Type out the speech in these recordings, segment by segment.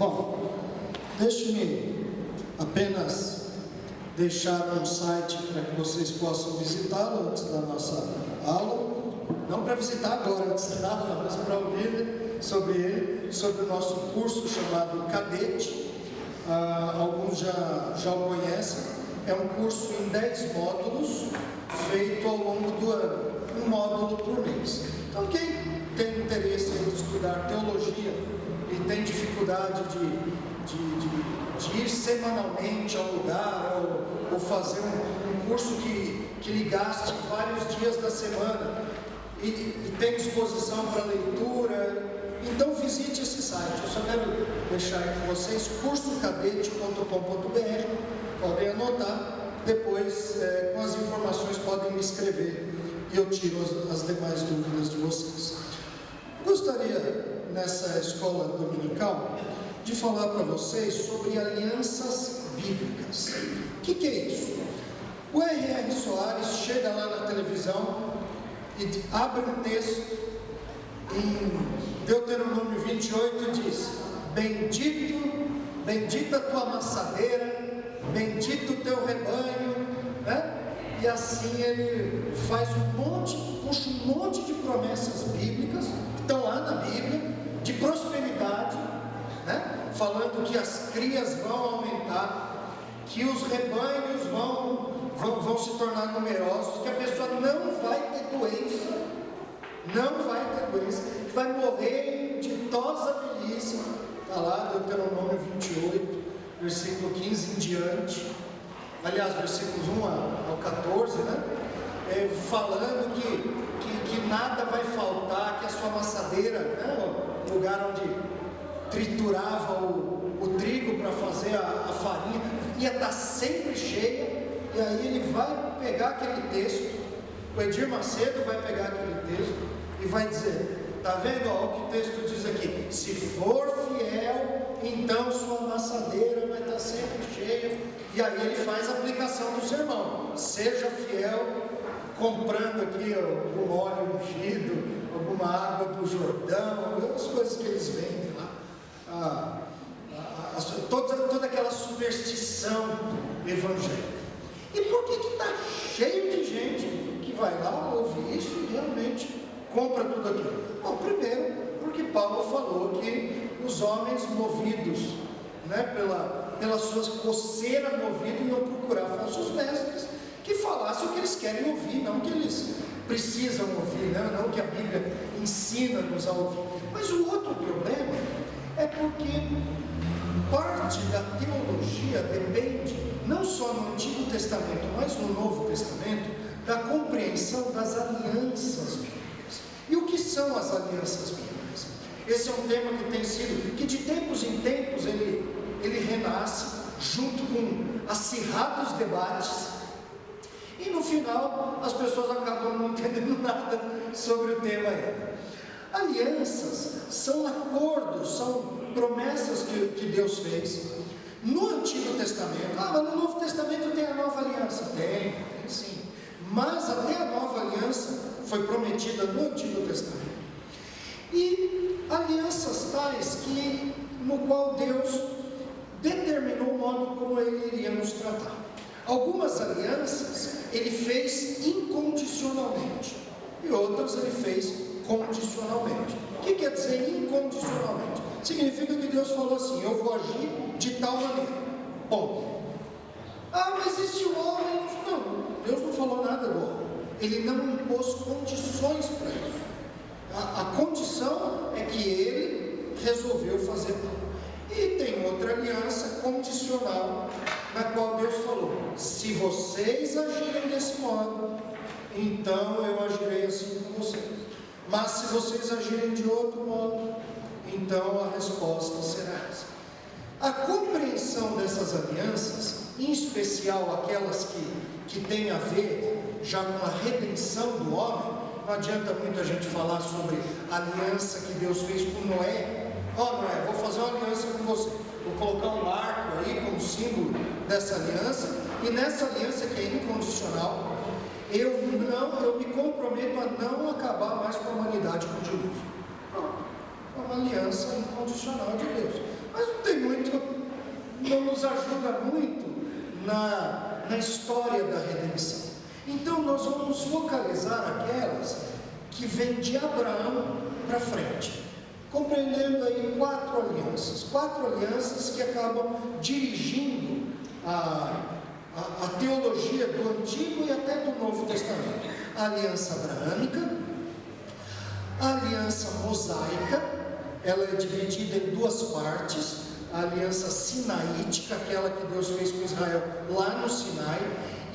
Bom, deixe-me apenas deixar um site para que vocês possam visitá-lo antes da nossa aula. Não para visitar agora, antes da aula, mas para ouvir sobre ele, sobre o nosso curso chamado Cadete. Alguns já o conhecem. É um curso em 10 módulos, feito ao longo do ano, um módulo por mês. Então, quem tem interesse em estudar teologia e tem dificuldade de ir semanalmente ao lugar ou fazer um curso que lhe gaste vários dias da semana e tem disposição para leitura, então visite esse site. Eu só quero deixar aí com vocês, cursocadete.com.br, podem anotar, depois com as informações podem me escrever e eu tiro as demais dúvidas de vocês. Gostaria, nessa escola dominical, de falar para vocês sobre alianças bíblicas. O que é isso? O R.R. Soares chega lá na televisão e abre um texto em Deuteronômio 28 e diz: bendita a tua amassadeira, bendito o teu rebanho, né? E assim ele faz puxa um monte de promessas bíblicas, que estão lá na Bíblia, de prosperidade, né? Falando que as crias vão aumentar, que os rebanhos vão se tornar numerosos, que a pessoa não vai ter doença, que vai morrer de ditosa velhice. Está lá, Deuteronômio 28, versículo 15 em diante. Aliás, versículos 1 ao 14, né? Falando que nada vai faltar, que a sua amassadeira, né? O lugar onde triturava o trigo para fazer a farinha, ia estar sempre cheia. E aí ele vai pegar aquele texto, o Edir Macedo vai pegar aquele texto e vai dizer: está vendo o que o texto diz aqui? Se for fiel, então sua amassadeira vai estar sempre cheia. E aí ele faz a aplicação do sermão: seja fiel, comprando aqui o óleo ungido, alguma água do Jordão, as coisas que eles vendem lá, toda aquela superstição evangélica. E por que está cheio de gente que vai lá, ouve isso e realmente compra tudo aquilo? Bom, primeiro, porque Paulo falou que os homens movidos, né, pela sua coceira movida, iam procurar falsos mestres que falassem o que eles querem ouvir, não o que eles precisam ouvir, né? Não o que a Bíblia ensina-nos a ouvir. Mas o outro problema é porque parte da teologia depende, não só no Antigo Testamento, mas no Novo Testamento, da compreensão das alianças bíblicas. E o que são as alianças bíblicas? Esse é um tema que tem sido, que de tempos em tempos ele renasce, junto com acirrados debates, e no final as pessoas acabam não entendendo nada sobre o tema ainda. Alianças são acordos, são promessas que Deus fez no Antigo Testamento. Mas no Novo Testamento tem a nova aliança? Tem sim. Mas até a nova aliança foi prometida no Antigo Testamento. E alianças tais no qual Deus determinou o modo como Ele iria nos tratar. Algumas alianças Ele fez incondicionalmente e outras Ele fez condicionalmente. O que quer dizer incondicionalmente? Significa que Deus falou assim: eu vou agir de tal maneira. Bom, mas e se o homem... Não, Deus não falou nada do homem. Ele não impôs condições para isso. A condição é que Ele resolveu fazer tal. E tem outra aliança condicional, na qual Deus falou: se vocês agirem desse modo, então eu agirei assim com vocês. Mas se vocês agirem de outro modo, então a resposta será essa. A compreensão dessas alianças, em especial aquelas que têm a ver já com a redenção do homem, não adianta muito a gente falar sobre a aliança que Deus fez com Noé. Noé, vou fazer uma aliança com você, vou colocar um arco aí como símbolo dessa aliança, e nessa aliança que é incondicional, eu me comprometo a não acabar mais com a humanidade com o dilúvio. É uma aliança incondicional de Deus. mas não tem muito, não nos ajuda muito na história da redenção. Então nós vamos focalizar aquelas que vêm de Abraão para frente, compreendendo aí quatro alianças que acabam dirigindo a teologia do Antigo e até do Novo Testamento. A aliança abraâmica, a aliança mosaica, ela é dividida em duas partes: a aliança sinaítica, aquela que Deus fez com Israel lá no Sinai,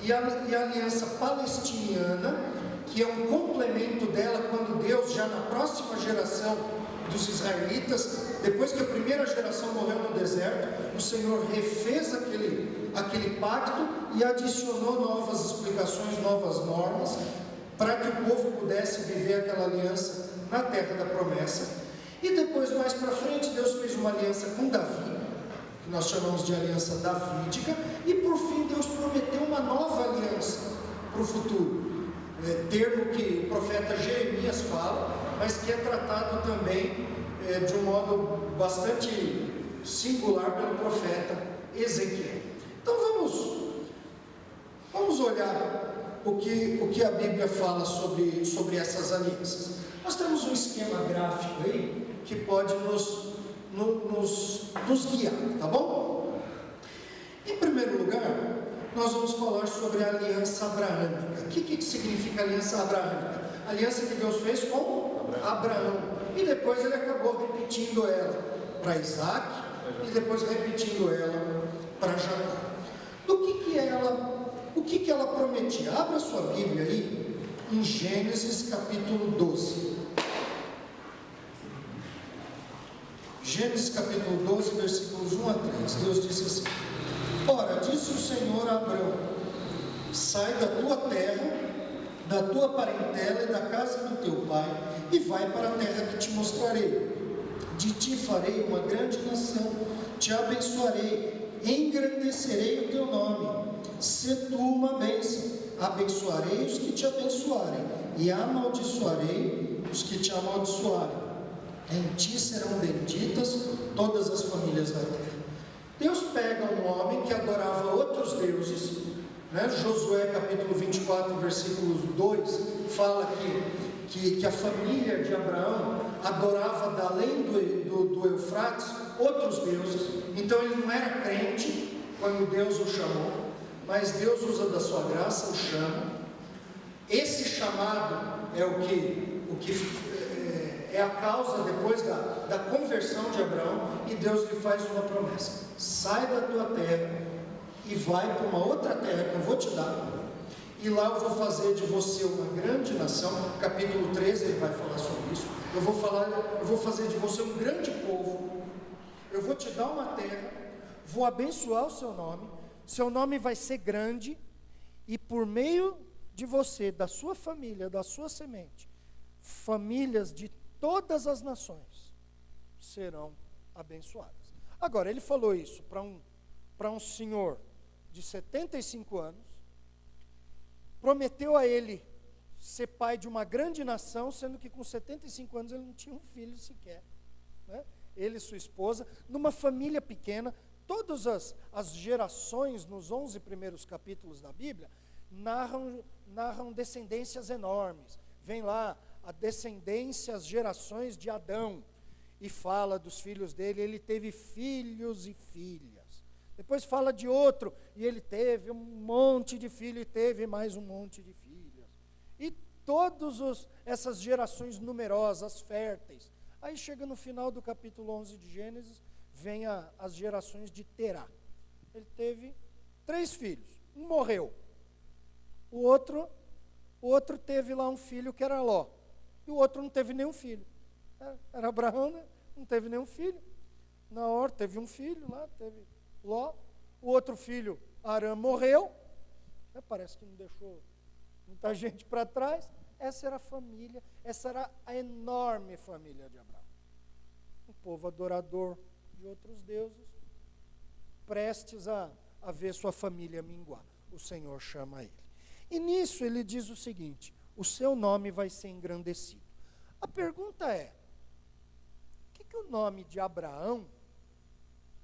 e a aliança palestiniana, que é um complemento dela, quando Deus, já na próxima geração dos israelitas, depois que a primeira geração morreu no deserto, o Senhor refez aquele pacto e adicionou novas explicações, novas normas, para que o povo pudesse viver aquela aliança na terra da promessa. E depois, mais para frente, Deus fez uma aliança com Davi, que nós chamamos de aliança davídica, e por fim Deus prometeu uma nova aliança para o futuro, termo que o profeta Jeremias fala, mas que é tratado também de um modo bastante singular pelo profeta Ezequiel. Então vamos olhar o que a Bíblia fala sobre essas alianças. Nós temos um esquema gráfico aí que pode nos guiar, tá bom? Em primeiro lugar, nós vamos falar sobre a aliança abraâmica. O que significa aliança abraâmica? A aliança que Deus fez com Abraão, e depois ele acabou repetindo ela para Isaac, e depois repetindo ela para Jacó. O que ela prometia? Abra sua Bíblia aí em Gênesis capítulo 12. Gênesis capítulo 12, versículos 1 a 3. Deus disse assim: Ora, disse o Senhor a Abraão: sai da tua terra, da tua parentela e da casa do teu pai, e vai para a terra que te mostrarei. De ti farei uma grande nação, te abençoarei, engrandecerei o teu nome, se tu uma bênção, abençoarei os que te abençoarem, e amaldiçoarei os que te amaldiçoarem. Em ti serão benditas todas as famílias da terra. Deus pega um homem que adorava outros deuses, né? Josué capítulo 24, versículo 2, fala que a família de Abraão adorava, da além do Eufrates, outros deuses. Então ele não era crente quando Deus o chamou, mas Deus usa da sua graça, o chama. Esse chamado é o que é a causa depois da conversão de Abraão, e Deus lhe faz uma promessa: sai da tua terra e vai para uma outra terra que eu vou te dar, e lá eu vou fazer de você uma grande nação. Capítulo 13 ele vai falar sobre isso. Eu vou fazer de você um grande povo, eu vou te dar uma terra, vou abençoar o seu nome vai ser grande, e por meio de você, da sua família, da sua semente, famílias de todas as nações serão abençoadas. Agora, ele falou isso para um senhor de 75 anos, prometeu a ele ser pai de uma grande nação, sendo que com 75 anos ele não tinha um filho sequer, né? Ele e sua esposa, numa família pequena. Todas as gerações, nos 11 primeiros capítulos da Bíblia, narram descendências enormes. Vem lá a descendência, as gerações de Adão, e fala dos filhos dele. Ele teve filhos e filhas. Depois fala de outro, e ele teve um monte de filhos, e teve mais um monte de filhas. E todas essas gerações numerosas, férteis. Aí chega no final do capítulo 11 de Gênesis, vem as gerações de Terá. Ele teve 3 filhos, um morreu. O outro teve lá um filho que era Ló, e o outro não teve nenhum filho. Era Abraão, né? Não teve nenhum filho. Naor teve um filho lá, teve Ló. O outro filho, Arã, morreu. Parece que não deixou muita gente para trás. Essa era a família, essa era a enorme família de Abraão. Um povo adorador de outros deuses, prestes a ver sua família minguar. O Senhor chama ele. E nisso ele diz o seguinte: o seu nome vai ser engrandecido. A pergunta é: o que o nome de Abraão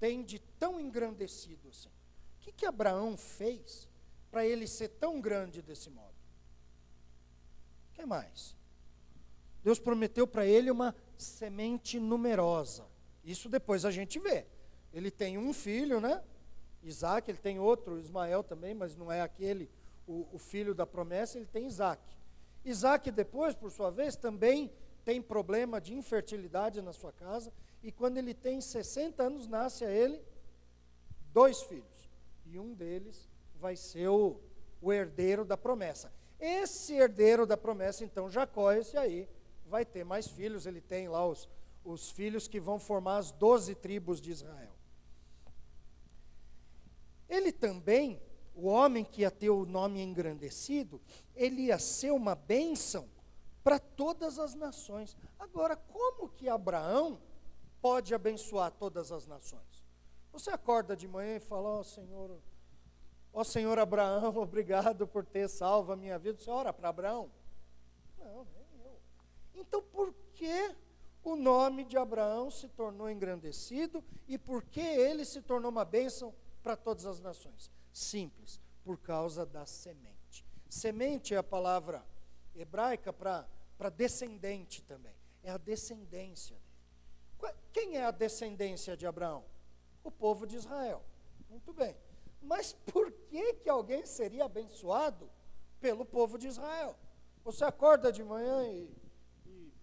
tem de tão engrandecido assim? O que Abraão fez para ele ser tão grande desse modo? O que mais? Deus prometeu para ele uma semente numerosa. Isso depois a gente vê. Ele tem um filho, né? Isaac, ele tem outro, Ismael também, mas não é aquele, o filho da promessa, ele tem Isaac. Isaac depois, por sua vez, também tem problema de infertilidade na sua casa, e quando ele tem 60 anos, nasce a ele 2 filhos, e um deles vai ser o herdeiro da promessa. Esse herdeiro da promessa, então, Jacó, esse aí, vai ter mais filhos, ele tem lá os filhos que vão formar as 12 tribos de Israel. Ele também, o homem que ia ter o nome engrandecido, ele ia ser uma bênção para todas as nações. Agora, como que Abraão pode abençoar todas as nações? Você acorda de manhã e fala, ó Senhor Abraão, obrigado por ter salvo a minha vida. Você ora para Abraão? Não, nem eu. Então, por que o nome de Abraão se tornou engrandecido e por que ele se tornou uma bênção para todas as nações? Simples, por causa da semente. Semente é a palavra hebraica para descendente também. É a descendência dele. Quem é a descendência de Abraão? O povo de Israel. Muito bem. Mas por que alguém seria abençoado pelo povo de Israel? Você acorda de manhã e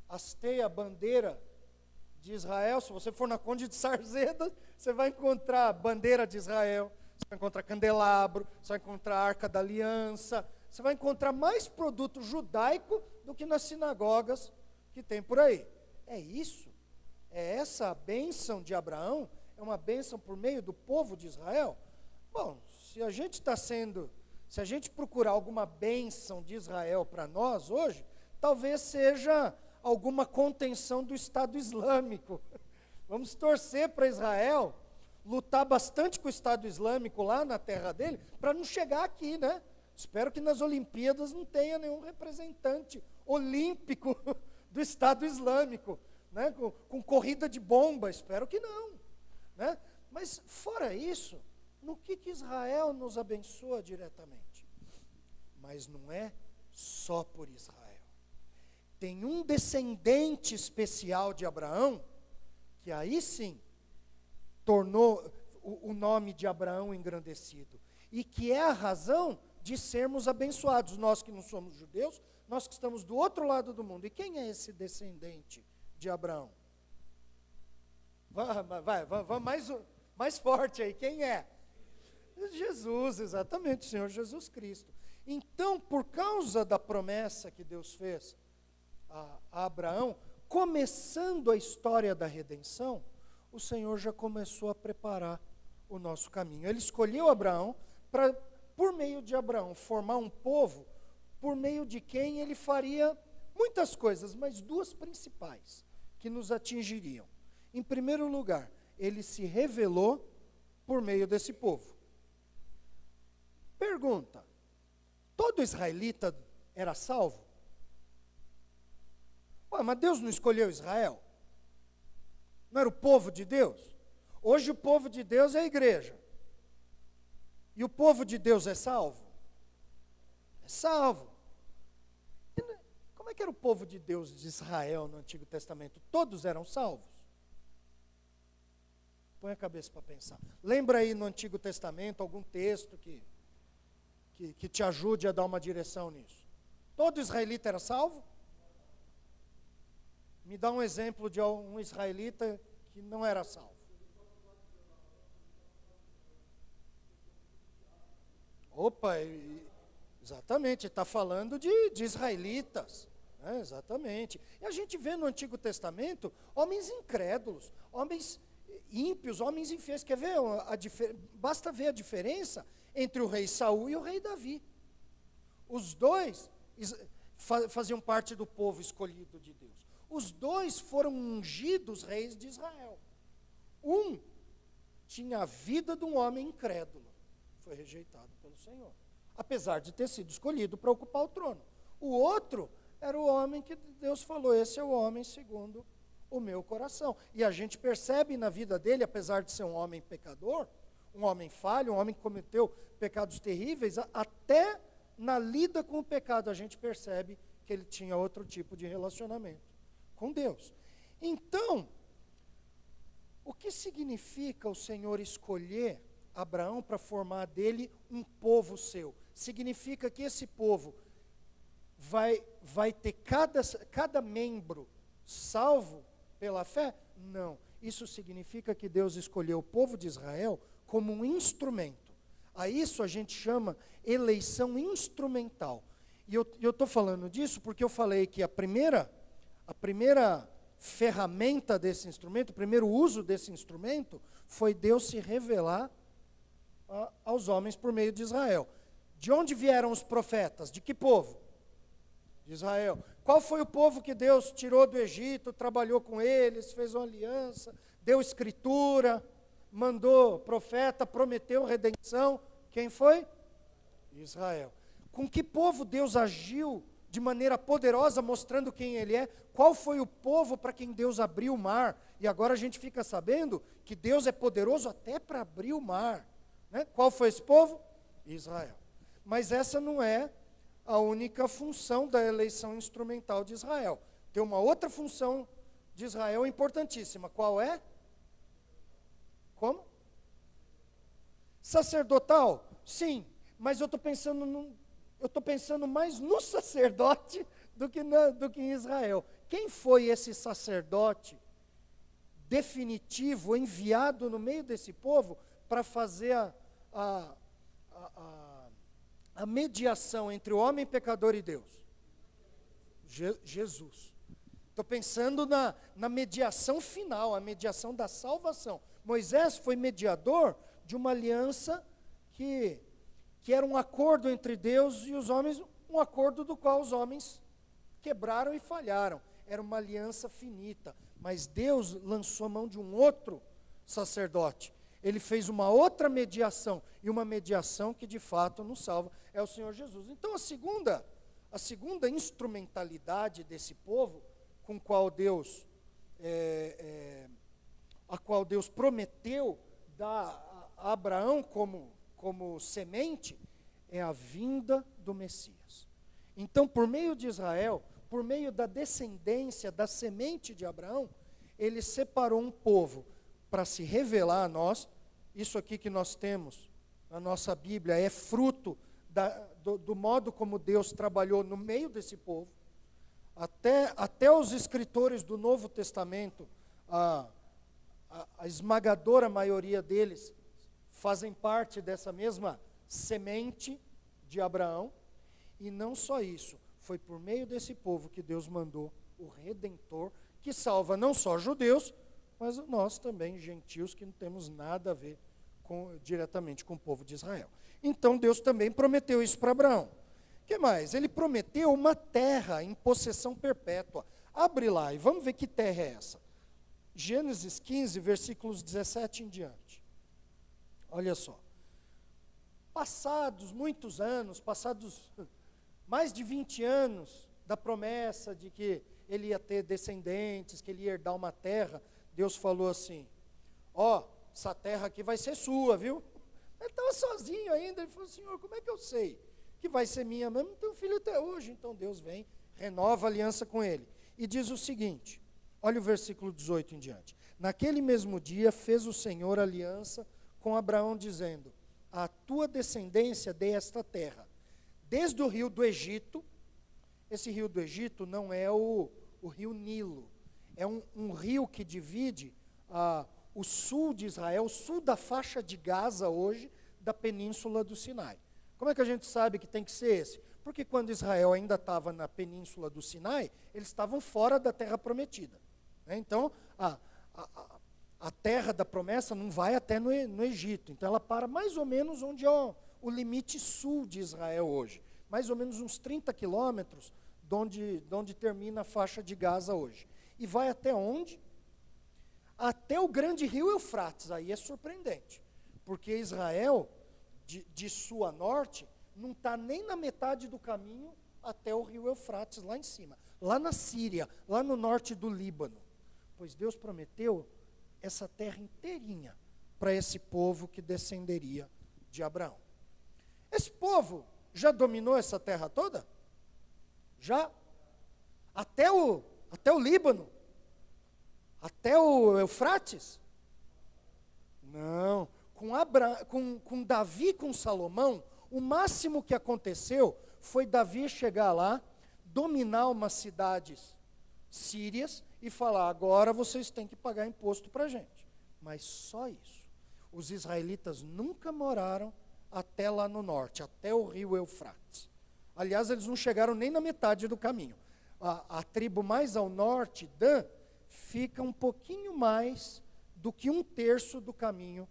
hasteia a bandeira de Israel. Se você for na Conde de Sarzeda, você vai encontrar a bandeira de Israel, você vai encontrar candelabro, você vai encontrar a Arca da Aliança, você vai encontrar mais produto judaico do que nas sinagogas que tem por aí. É isso? É essa a bênção de Abraão? É uma bênção por meio do povo de Israel? Bom, se a gente procurar alguma bênção de Israel para nós hoje, talvez seja alguma contenção do Estado Islâmico. Vamos torcer para Israel lutar bastante com o Estado Islâmico lá na terra dele, para não chegar aqui, né? Espero que nas Olimpíadas não tenha nenhum representante olímpico do Estado Islâmico, né? Com corrida de bomba, espero que não, né? Mas fora isso, no que Israel nos abençoa diretamente? Mas não é só por Israel. Tem um descendente especial de Abraão, que aí sim tornou o nome de Abraão engrandecido, e que é a razão de sermos abençoados, nós que não somos judeus, nós que estamos do outro lado do mundo. E quem é esse descendente de Abraão? Vai mais forte aí, quem é? Jesus, exatamente, o Senhor Jesus Cristo. Então, por causa da promessa que Deus fez a Abraão, começando a história da redenção, o Senhor já começou a preparar o nosso caminho. Ele escolheu Abraão para, por meio de Abraão, formar um povo por meio de quem ele faria muitas coisas, mas 2 principais que nos atingiriam. Em primeiro lugar, ele se revelou por meio desse povo. Pergunta: todo israelita era salvo? Ué, mas Deus não escolheu Israel? Não era o povo de Deus? Hoje o povo de Deus é a igreja. E o povo de Deus é salvo? É salvo. Como é que era o povo de Deus de Israel no Antigo Testamento? Todos eram salvos? Põe a cabeça para pensar. Lembra aí no Antigo Testamento algum texto que te ajude a dar uma direção nisso? Todo israelita era salvo? Me dá um exemplo de um israelita que não era salvo. Opa, exatamente, está falando de israelitas, né? Exatamente. E a gente vê no Antigo Testamento homens incrédulos, homens ímpios, homens infiéis. Quer ver? Basta ver a diferença entre o rei Saul e o rei Davi. Os dois faziam parte do povo escolhido de Deus. Os dois foram ungidos reis de Israel. Um tinha a vida de um homem incrédulo, foi rejeitado pelo Senhor, apesar de ter sido escolhido para ocupar o trono. O outro era o homem que Deus falou, esse é o homem segundo o meu coração. E a gente percebe na vida dele, apesar de ser um homem pecador, um homem falho, um homem que cometeu pecados terríveis, até na lida com o pecado a gente percebe que ele tinha outro tipo de relacionamento com Deus. Então, o que significa o Senhor escolher Abraão para formar dele um povo seu? Significa que esse povo vai ter cada membro salvo pela fé? Não. Isso significa que Deus escolheu o povo de Israel como um instrumento. A isso a gente chama eleição instrumental. E eu estou falando disso porque eu falei que a primeira ferramenta desse instrumento, o primeiro uso desse instrumento, foi Deus se revelar aos homens por meio de Israel. De onde vieram os profetas? De que povo? De Israel. Qual foi o povo que Deus tirou do Egito, trabalhou com eles, fez uma aliança, deu escritura, mandou profeta, prometeu redenção? Quem foi? Israel. Com que povo Deus agiu de maneira poderosa, mostrando quem Ele é? Qual foi o povo para quem Deus abriu o mar? E agora a gente fica sabendo que Deus é poderoso até para abrir o mar. Né? Qual foi esse povo? Israel. Mas essa não é a única função da eleição instrumental de Israel. Tem uma outra função de Israel importantíssima. Qual é? Como? Sacerdotal? Sim, mas eu estou pensando mais no sacerdote do que em Israel. Quem foi esse sacerdote definitivo, enviado no meio desse povo para fazer a mediação entre o homem pecador e Deus? Jesus. Estou pensando na mediação final, a mediação da salvação. Moisés foi mediador de uma aliança que era um acordo entre Deus e os homens, um acordo do qual os homens quebraram e falharam. Era uma aliança finita, mas Deus lançou mão de um outro sacerdote. Ele fez uma outra mediação, e uma mediação que de fato nos salva, é o Senhor Jesus. Então a segunda instrumentalidade desse povo, com qual Deus, a qual Deus prometeu dar a Abraão como semente, é a vinda do Messias. Então, por meio de Israel, por meio da descendência, da semente de Abraão, ele separou um povo para se revelar a nós. Isso aqui que nós temos na nossa Bíblia é fruto do modo como Deus trabalhou no meio desse povo. Até os escritores do Novo Testamento, a esmagadora maioria deles, fazem parte dessa mesma semente de Abraão. E não só isso, foi por meio desse povo que Deus mandou o Redentor, que salva não só judeus, mas nós também, gentios, que não temos nada a ver diretamente com o povo de Israel. Então Deus também prometeu isso para Abraão. O que mais? Ele prometeu uma terra em possessão perpétua. Abre lá e vamos ver que terra é essa. Gênesis 15, versículos 17 em diante. Olha só. Passados muitos anos, passados mais de 20 anos da promessa de que ele ia ter descendentes, que ele ia herdar uma terra, Deus falou assim: ó, essa terra aqui vai ser sua, viu? Ele estava sozinho ainda, ele falou: Senhor, como é que eu sei que vai ser minha mesmo? Não tenho filho até hoje. Então Deus vem, renova a aliança com ele. E diz o seguinte, olha o versículo 18 em diante. Naquele mesmo dia fez o Senhor aliança com Abraão, dizendo: a tua descendência dei esta terra, desde o rio do Egito. Esse rio do Egito não é o rio Nilo, é um rio que divide o sul de Israel, o sul da faixa de Gaza hoje, da península do Sinai. Como é que a gente sabe que tem que ser esse? Porque quando Israel ainda estava na península do Sinai, eles estavam fora da terra prometida. Né? Então, a terra da promessa não vai até no Egito. Então, ela para mais ou menos onde é o limite sul de Israel hoje. Mais ou menos uns 30 quilômetros de onde termina a faixa de Gaza hoje. E vai até onde? Até o grande rio Eufrates. Aí é surpreendente. Porque Israel, de sul a norte, não está nem na metade do caminho até o rio Eufrates, lá em cima. Lá na Síria, lá no norte do Líbano. pois Deus prometeu essa terra inteirinha para esse povo que descenderia de Abraão. Esse povo já dominou essa terra toda? Já? Até o Líbano? Até o Eufrates? Não. Com Davi e com Salomão, o máximo que aconteceu foi Davi chegar lá, dominar umas cidades sírias e falar, agora vocês têm que pagar imposto para a gente. Mas só isso. Os israelitas nunca moraram até lá no norte, até o rio Eufrates. Aliás, eles não chegaram nem na metade do caminho. A tribo mais ao norte, Dan, fica um pouquinho mais do que 1/3 do caminho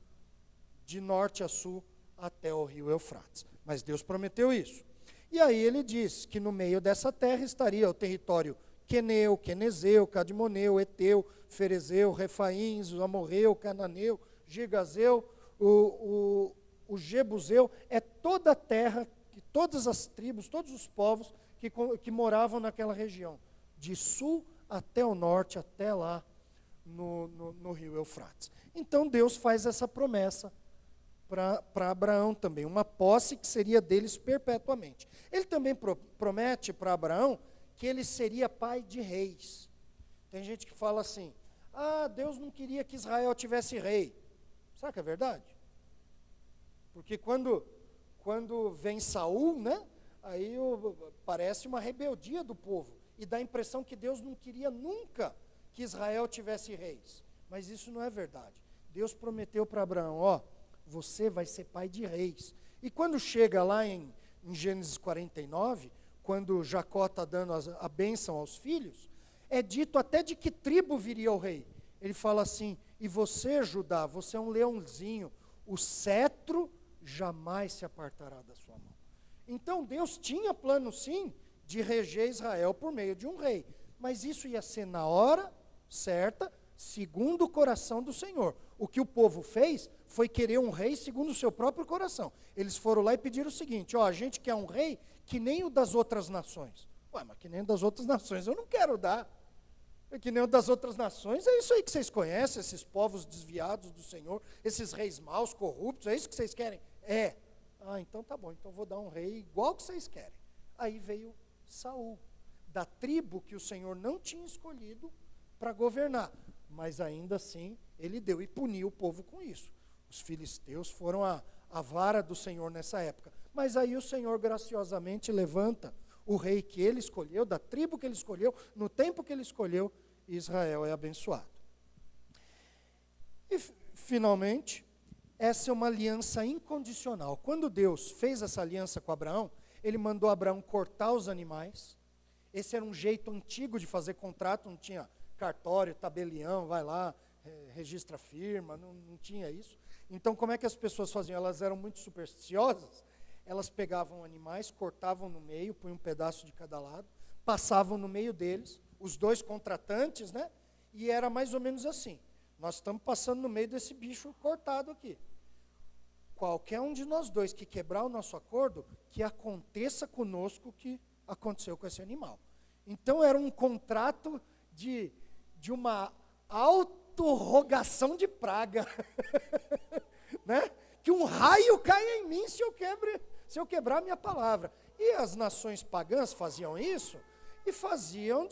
de norte a sul até o rio Eufrates. Mas Deus prometeu isso. E aí ele diz que no meio dessa terra estaria o território queneu, quenezeu, cadmoneu, eteu, ferezeu, refaíns, o amorreu, cananeu, girgazeu, o jebuseu. É toda a terra, todas as tribos, todos os povos que moravam naquela região, de sul até o norte, até lá no rio Eufrates. Então Deus faz essa promessa para Abraão também, uma posse que seria deles perpetuamente. Ele também promete para Abraão que ele seria pai de reis. Tem gente que fala assim, Deus não queria que Israel tivesse rei. Será que é verdade? Porque quando vem Saul, né, aí parece uma rebeldia do povo, e dá a impressão que Deus não queria nunca que Israel tivesse reis. Mas isso não é verdade. Deus prometeu para Abraão, você vai ser pai de reis. E quando chega lá em Gênesis 49, quando Jacó está dando a bênção aos filhos, é dito até de que tribo viria o rei. Ele fala assim, e você, Judá, você é um leãozinho, o cetro jamais se apartará da sua mão. Então Deus tinha plano sim, de reger Israel por meio de um rei. Mas isso ia ser na hora certa, segundo o coração do Senhor. O que o povo fez foi querer um rei segundo o seu próprio coração. Eles foram lá e pediram o seguinte, a gente quer um rei que nem o das outras nações. Mas que nem o das outras nações eu não quero dar. Que nem o das outras nações, é isso aí que vocês conhecem, esses povos desviados do Senhor, esses reis maus, corruptos, é isso que vocês querem? É. Então tá bom, então vou dar um rei igual que vocês querem. Aí veio Saul, da tribo que o Senhor não tinha escolhido para governar, mas ainda assim ele deu e puniu o povo com isso. Os filisteus foram a vara do Senhor nessa época, mas aí o Senhor graciosamente levanta o rei que ele escolheu, da tribo que ele escolheu, no tempo que ele escolheu, e Israel é abençoado. E finalmente, essa é uma aliança incondicional. Quando Deus fez essa aliança com Abraão, ele mandou Abraão cortar os animais. Esse era um jeito antigo de fazer contrato, não tinha cartório, tabelião, vai lá, registra a firma, não tinha isso. Então, como é que as pessoas faziam? Elas eram muito supersticiosas, elas pegavam animais, cortavam no meio, punham um pedaço de cada lado, passavam no meio deles, os dois contratantes, né? E era mais ou menos assim, nós estamos passando no meio desse bicho cortado aqui. Qualquer um de nós dois que quebrar o nosso acordo, que aconteça conosco o que aconteceu com esse animal. Então era um contrato de uma autorrogação de praga, né? Que um raio caia em mim se eu quebrar a minha palavra. E as nações pagãs faziam isso, e faziam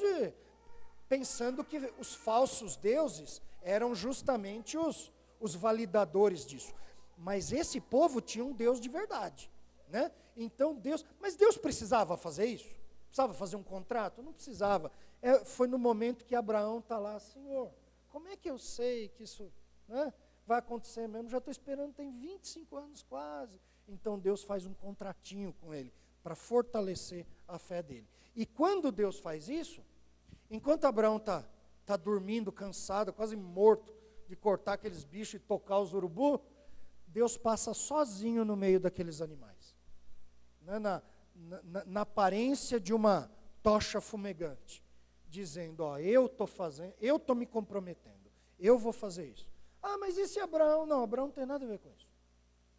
pensando que os falsos deuses eram justamente os validadores disso. Mas esse povo tinha um Deus de verdade, né? Então mas Deus precisava fazer isso? Precisava fazer um contrato? Não precisava. Foi no momento que Abraão está lá, Senhor, como é que eu sei que isso, né, vai acontecer mesmo? Já estou esperando, tem 25 anos quase. Então Deus faz um contratinho com ele, para fortalecer a fé dele. E quando Deus faz isso, enquanto Abraão está dormindo, cansado, quase morto, de cortar aqueles bichos e tocar os urubu, Deus passa sozinho no meio daqueles animais, né, na aparência de uma tocha fumegante, dizendo, eu estou me comprometendo, eu vou fazer isso. Mas e se Abraão? Não, Abraão não tem nada a ver com isso.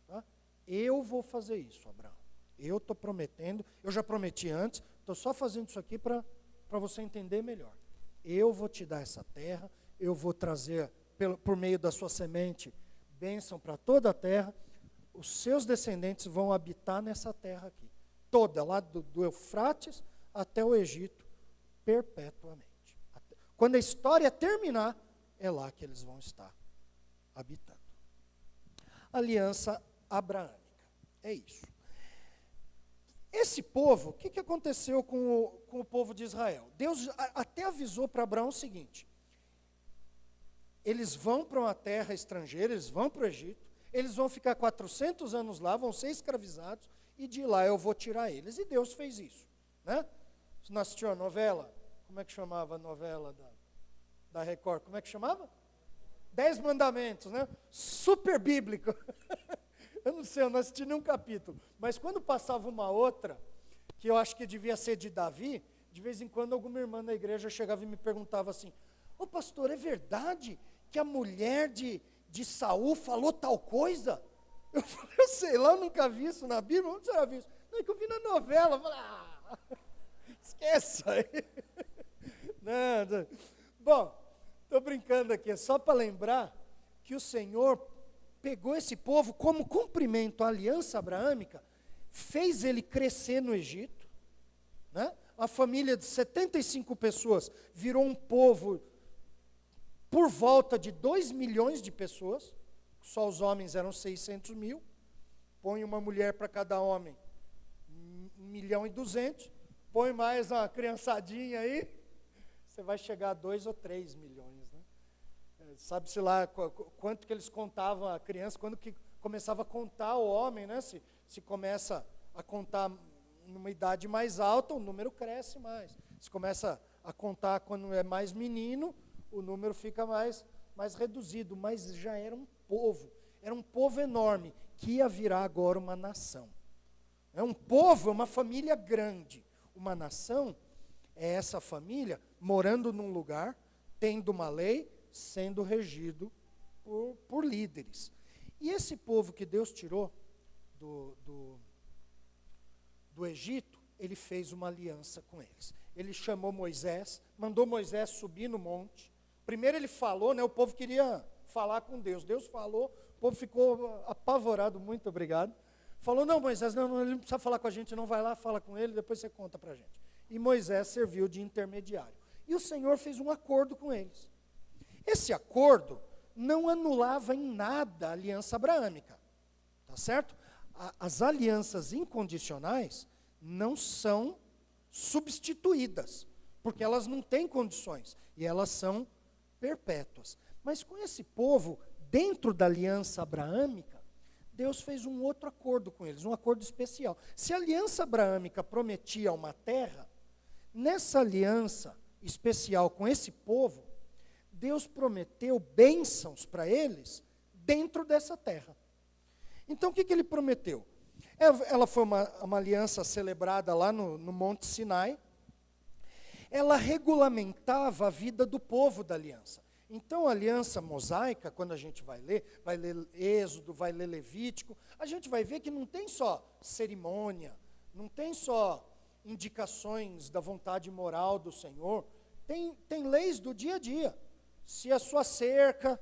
Tá? Eu vou fazer isso, Abraão. Eu estou prometendo, eu já prometi antes, estou só fazendo isso aqui para você entender melhor. Eu vou te dar essa terra, eu vou trazer, por meio da sua semente, bênção para toda a terra. Os seus descendentes vão habitar nessa terra aqui, toda, lá do Eufrates até o Egito, perpetuamente. Quando a história terminar, é lá que eles vão estar habitando. Aliança abraâmica, é isso. Esse povo, o que aconteceu com o povo de Israel? Deus até avisou para Abraão o seguinte: eles vão para uma terra estrangeira, eles vão para o Egito, eles vão ficar 400 anos lá, vão ser escravizados, e de lá eu vou tirar eles. E Deus fez isso, né? Você não assistiu a novela? Como é que chamava a novela da Record? Como é que chamava? 10 Mandamentos, né? Super bíblico. Eu não sei, eu não assisti nenhum capítulo. Mas quando passava uma outra, que eu acho que devia ser de Davi, de vez em quando alguma irmã da igreja chegava e me perguntava assim: ô pastor, é verdade que a mulher de Saul falou tal coisa? Eu falei, eu sei lá, eu nunca vi isso na Bíblia. Onde você já viu isso? Não, é que eu vi na novela. Eu falei, esqueça aí. Não. Bom, estou brincando aqui, é só para lembrar que o Senhor pegou esse povo como cumprimento à aliança abraâmica, fez ele crescer no Egito, né? A família de 75 pessoas virou um povo por volta de 2 milhões de pessoas, só os homens eram 600 mil, põe uma mulher para cada homem, 1.200.000, põe mais uma criançadinha aí, você vai chegar a 2 ou 3 milhões, né? Sabe-se lá quanto que eles contavam a criança, quando que começava a contar o homem, né? Se começa a contar numa idade mais alta, o número cresce mais. Se começa a contar quando é mais menino, o número fica mais reduzido. Mas já era um povo enorme, que ia virar agora uma nação. É um povo, é uma família grande. Uma nação é essa família morando num lugar, tendo uma lei, sendo regido por líderes. E esse povo que Deus tirou do Egito, ele fez uma aliança com eles. Ele chamou Moisés, mandou Moisés subir no monte. Primeiro ele falou, né, o povo queria falar com Deus. Deus falou, o povo ficou apavorado, muito obrigado. Falou, não, Moisés, não, ele não precisa falar com a gente, não, vai lá, fala com ele, depois você conta para a gente. E Moisés serviu de intermediário. E o Senhor fez um acordo com eles. Esse acordo não anulava em nada a aliança abraâmica, tá certo? As alianças incondicionais não são substituídas, porque elas não têm condições, e elas são perpétuas. Mas com esse povo, dentro da aliança abraâmica, Deus fez um outro acordo com eles, um acordo especial. Se a aliança abraâmica prometia uma terra, nessa aliança especial com esse povo, Deus prometeu bênçãos para eles dentro dessa terra. Então o que ele prometeu? Ela foi uma aliança celebrada lá no Monte Sinai. Ela regulamentava a vida do povo da aliança. Então a aliança mosaica, quando a gente vai ler Êxodo, vai ler Levítico, a gente vai ver que não tem só cerimônia, não tem só indicações da vontade moral do Senhor, tem leis do dia a dia. Se a sua cerca,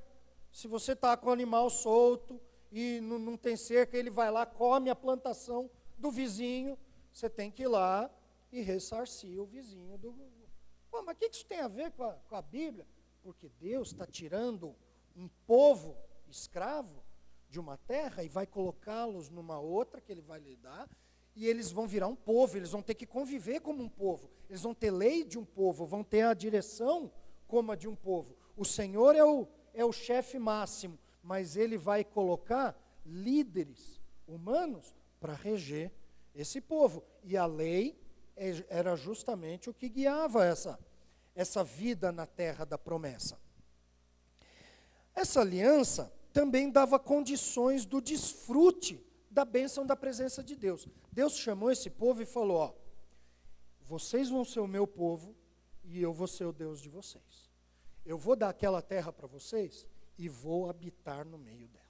se você está com o animal solto e não tem cerca, ele vai lá, come a plantação do vizinho, você tem que ir lá e ressarcir o vizinho. Pô, mas o que isso tem a ver com a Bíblia? Porque Deus está tirando um povo escravo de uma terra e vai colocá-los numa outra que Ele vai lhe dar, e eles vão virar um povo, eles vão ter que conviver como um povo, eles vão ter lei de um povo, vão ter a direção como a de um povo. O Senhor é o chefe máximo, mas Ele vai colocar líderes humanos para reger esse povo. E a lei era justamente o que guiava essa vida na terra da promessa. Essa aliança também dava condições do desfrute da bênção da presença de Deus. Deus chamou esse povo e falou, ó, vocês vão ser o meu povo e eu vou ser o Deus de vocês. Eu vou dar aquela terra para vocês e vou habitar no meio dela.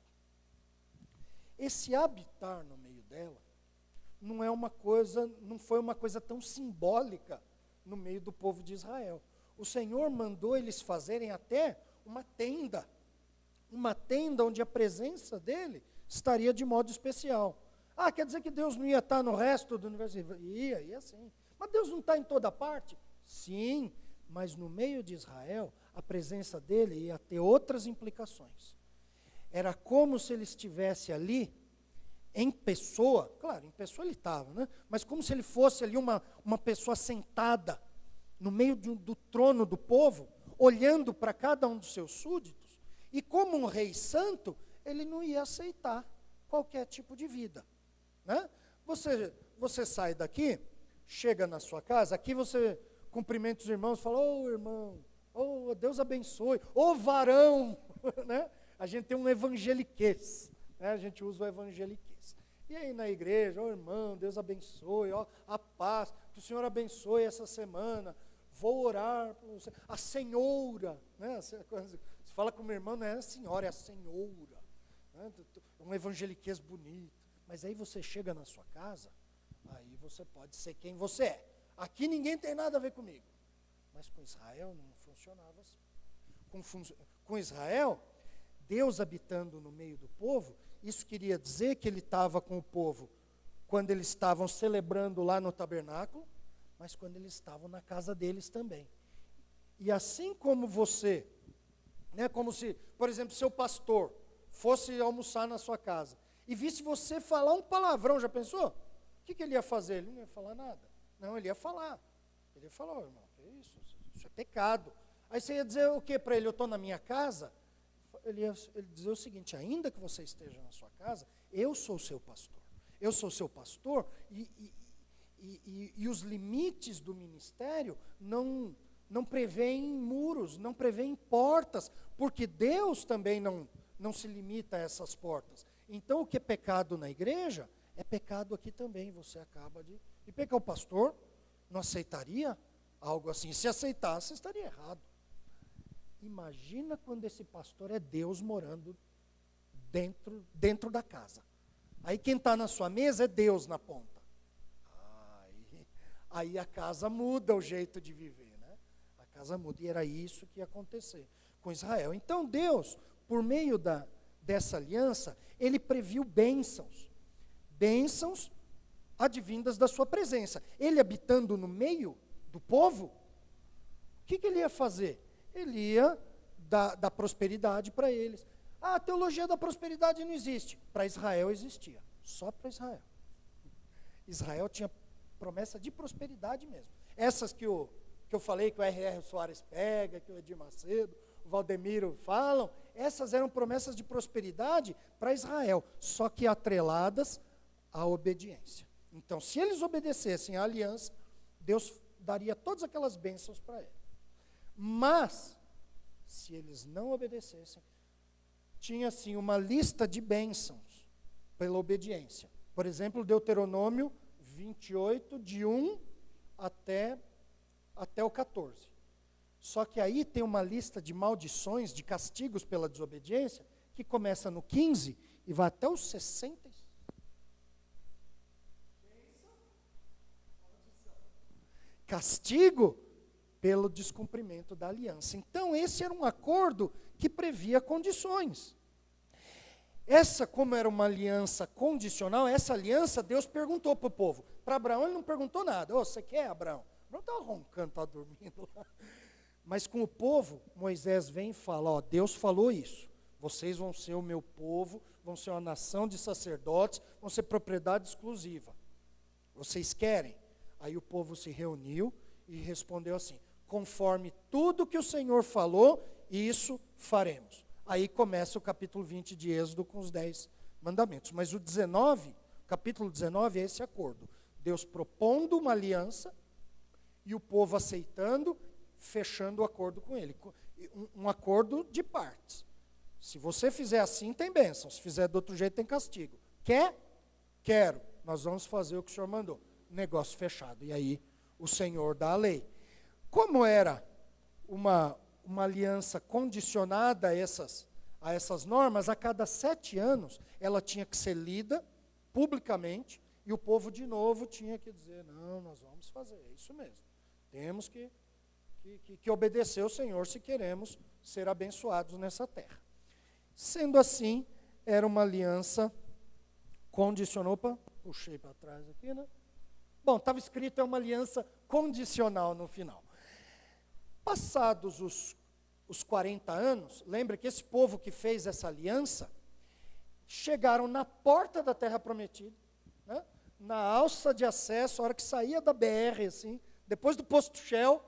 Esse habitar no meio dela não foi uma coisa tão simbólica no meio do povo de Israel. O Senhor mandou eles fazerem até uma tenda onde a presença dele estaria de modo especial. Ah, quer dizer que Deus não ia estar no resto do universo? Ia sim. Mas Deus não está em toda parte? Sim, mas no meio de Israel, a presença dele ia ter outras implicações. Era como se ele estivesse ali, em pessoa, claro, em pessoa ele estava, né? Mas como se ele fosse ali uma pessoa sentada, no meio do trono do povo, olhando para cada um dos seus súditos, e como um rei santo, ele não ia aceitar qualquer tipo de vida, né? Você sai daqui, chega na sua casa, aqui você cumprimenta os irmãos, fala, ô irmão, ô Deus abençoe, ô varão, né? A gente tem um evangeliquez, né? A gente usa o evangeliquez. E aí na igreja, ô irmão, Deus abençoe, ó, a paz, que o Senhor abençoe essa semana, vou orar por você. A senhora, né? Você fala com o meu irmão, não é a senhora, é a senhora, né? Um evangeliquez bonito. Mas aí você chega na sua casa, aí você pode ser quem você é. Aqui ninguém tem nada a ver comigo. Mas com Israel não funcionava assim. Com Israel, Deus habitando no meio do povo, isso queria dizer que ele estava com o povo quando eles estavam celebrando lá no tabernáculo, mas quando eles estavam na casa deles também. E assim como você, né, como se, por exemplo, seu pastor fosse almoçar na sua casa e visse você falar um palavrão, já pensou? O que ele ia fazer? Ele não ia falar nada. Não, ele ia falar. Ele ia falar, irmão, que isso é pecado. Aí você ia dizer o que para ele? Eu estou na minha casa? Ele dizer o seguinte, ainda que você esteja na sua casa, eu sou o seu pastor. Eu sou o seu pastor e os limites do ministério não prevêem muros, não prevêem portas, porque Deus também não se limita a essas portas. Então, o que é pecado na igreja, é pecado aqui também. Você acaba de pecar. O pastor não aceitaria algo assim. Se aceitasse, estaria errado. Imagina quando esse pastor é Deus morando dentro da casa. Aí quem está na sua mesa é Deus na ponta. Aí a casa muda o jeito de viver, né? A casa muda. E era isso que ia acontecer com Israel. Então Deus, por meio dessa aliança, ele previu bênçãos. Bênçãos advindas da sua presença. Ele habitando no meio do povo, o que ele ia fazer? Ele ia dar prosperidade para eles. A teologia da prosperidade não existe. Para Israel existia. Só para Israel. Israel tinha promessa de prosperidade mesmo. Essas que eu falei, que o R.R. Soares pega, que o Edir Macedo, o Valdemiro falam, essas eram promessas de prosperidade para Israel, só que atreladas à obediência. Então, se eles obedecessem à aliança, Deus daria todas aquelas bênçãos para eles. Mas, se eles não obedecessem, tinha assim uma lista de bênçãos pela obediência. Por exemplo, Deuteronômio 28, de 1 até o 14. Só que aí tem uma lista de maldições, de castigos pela desobediência, que começa no 15 e vai até os 60. Castigo pelo descumprimento da aliança. Então, esse era um acordo que previa condições. Essa, como era uma aliança condicional, essa aliança Deus perguntou para o povo. Para Abraão ele não perguntou nada. Você quer, Abraão? Abraão estava roncando, estava dormindo lá. Mas com o povo, Moisés vem e fala, Deus falou isso. Vocês vão ser o meu povo, vão ser uma nação de sacerdotes, vão ser propriedade exclusiva. Vocês querem? Aí o povo se reuniu e respondeu assim, conforme tudo que o Senhor falou, isso faremos. Aí começa o capítulo 20 de Êxodo com os 10 mandamentos. Mas o capítulo 19 é esse acordo. Deus propondo uma aliança e o povo aceitando, fechando o acordo com ele. Um acordo de partes. Se você fizer assim, tem bênção. Se fizer do outro jeito, tem castigo. Quer? Quero. Nós vamos fazer o que o Senhor mandou. Negócio fechado. E aí o Senhor dá a lei. Como era uma aliança condicionada a essas normas, a cada 7 anos ela tinha que ser lida publicamente e o povo de novo tinha que dizer, não, nós vamos fazer, é isso mesmo. Temos que que obedecer o Senhor se queremos ser abençoados nessa terra. Sendo assim, era uma aliança condicional. Opa, puxei para trás aqui, né? Bom, estava escrito, é uma aliança condicional no final. Passados os 40 anos, lembra que esse povo que fez essa aliança, chegaram na porta da terra prometida, né? Na alça de acesso, a hora que saía da BR, assim, depois do posto Shell,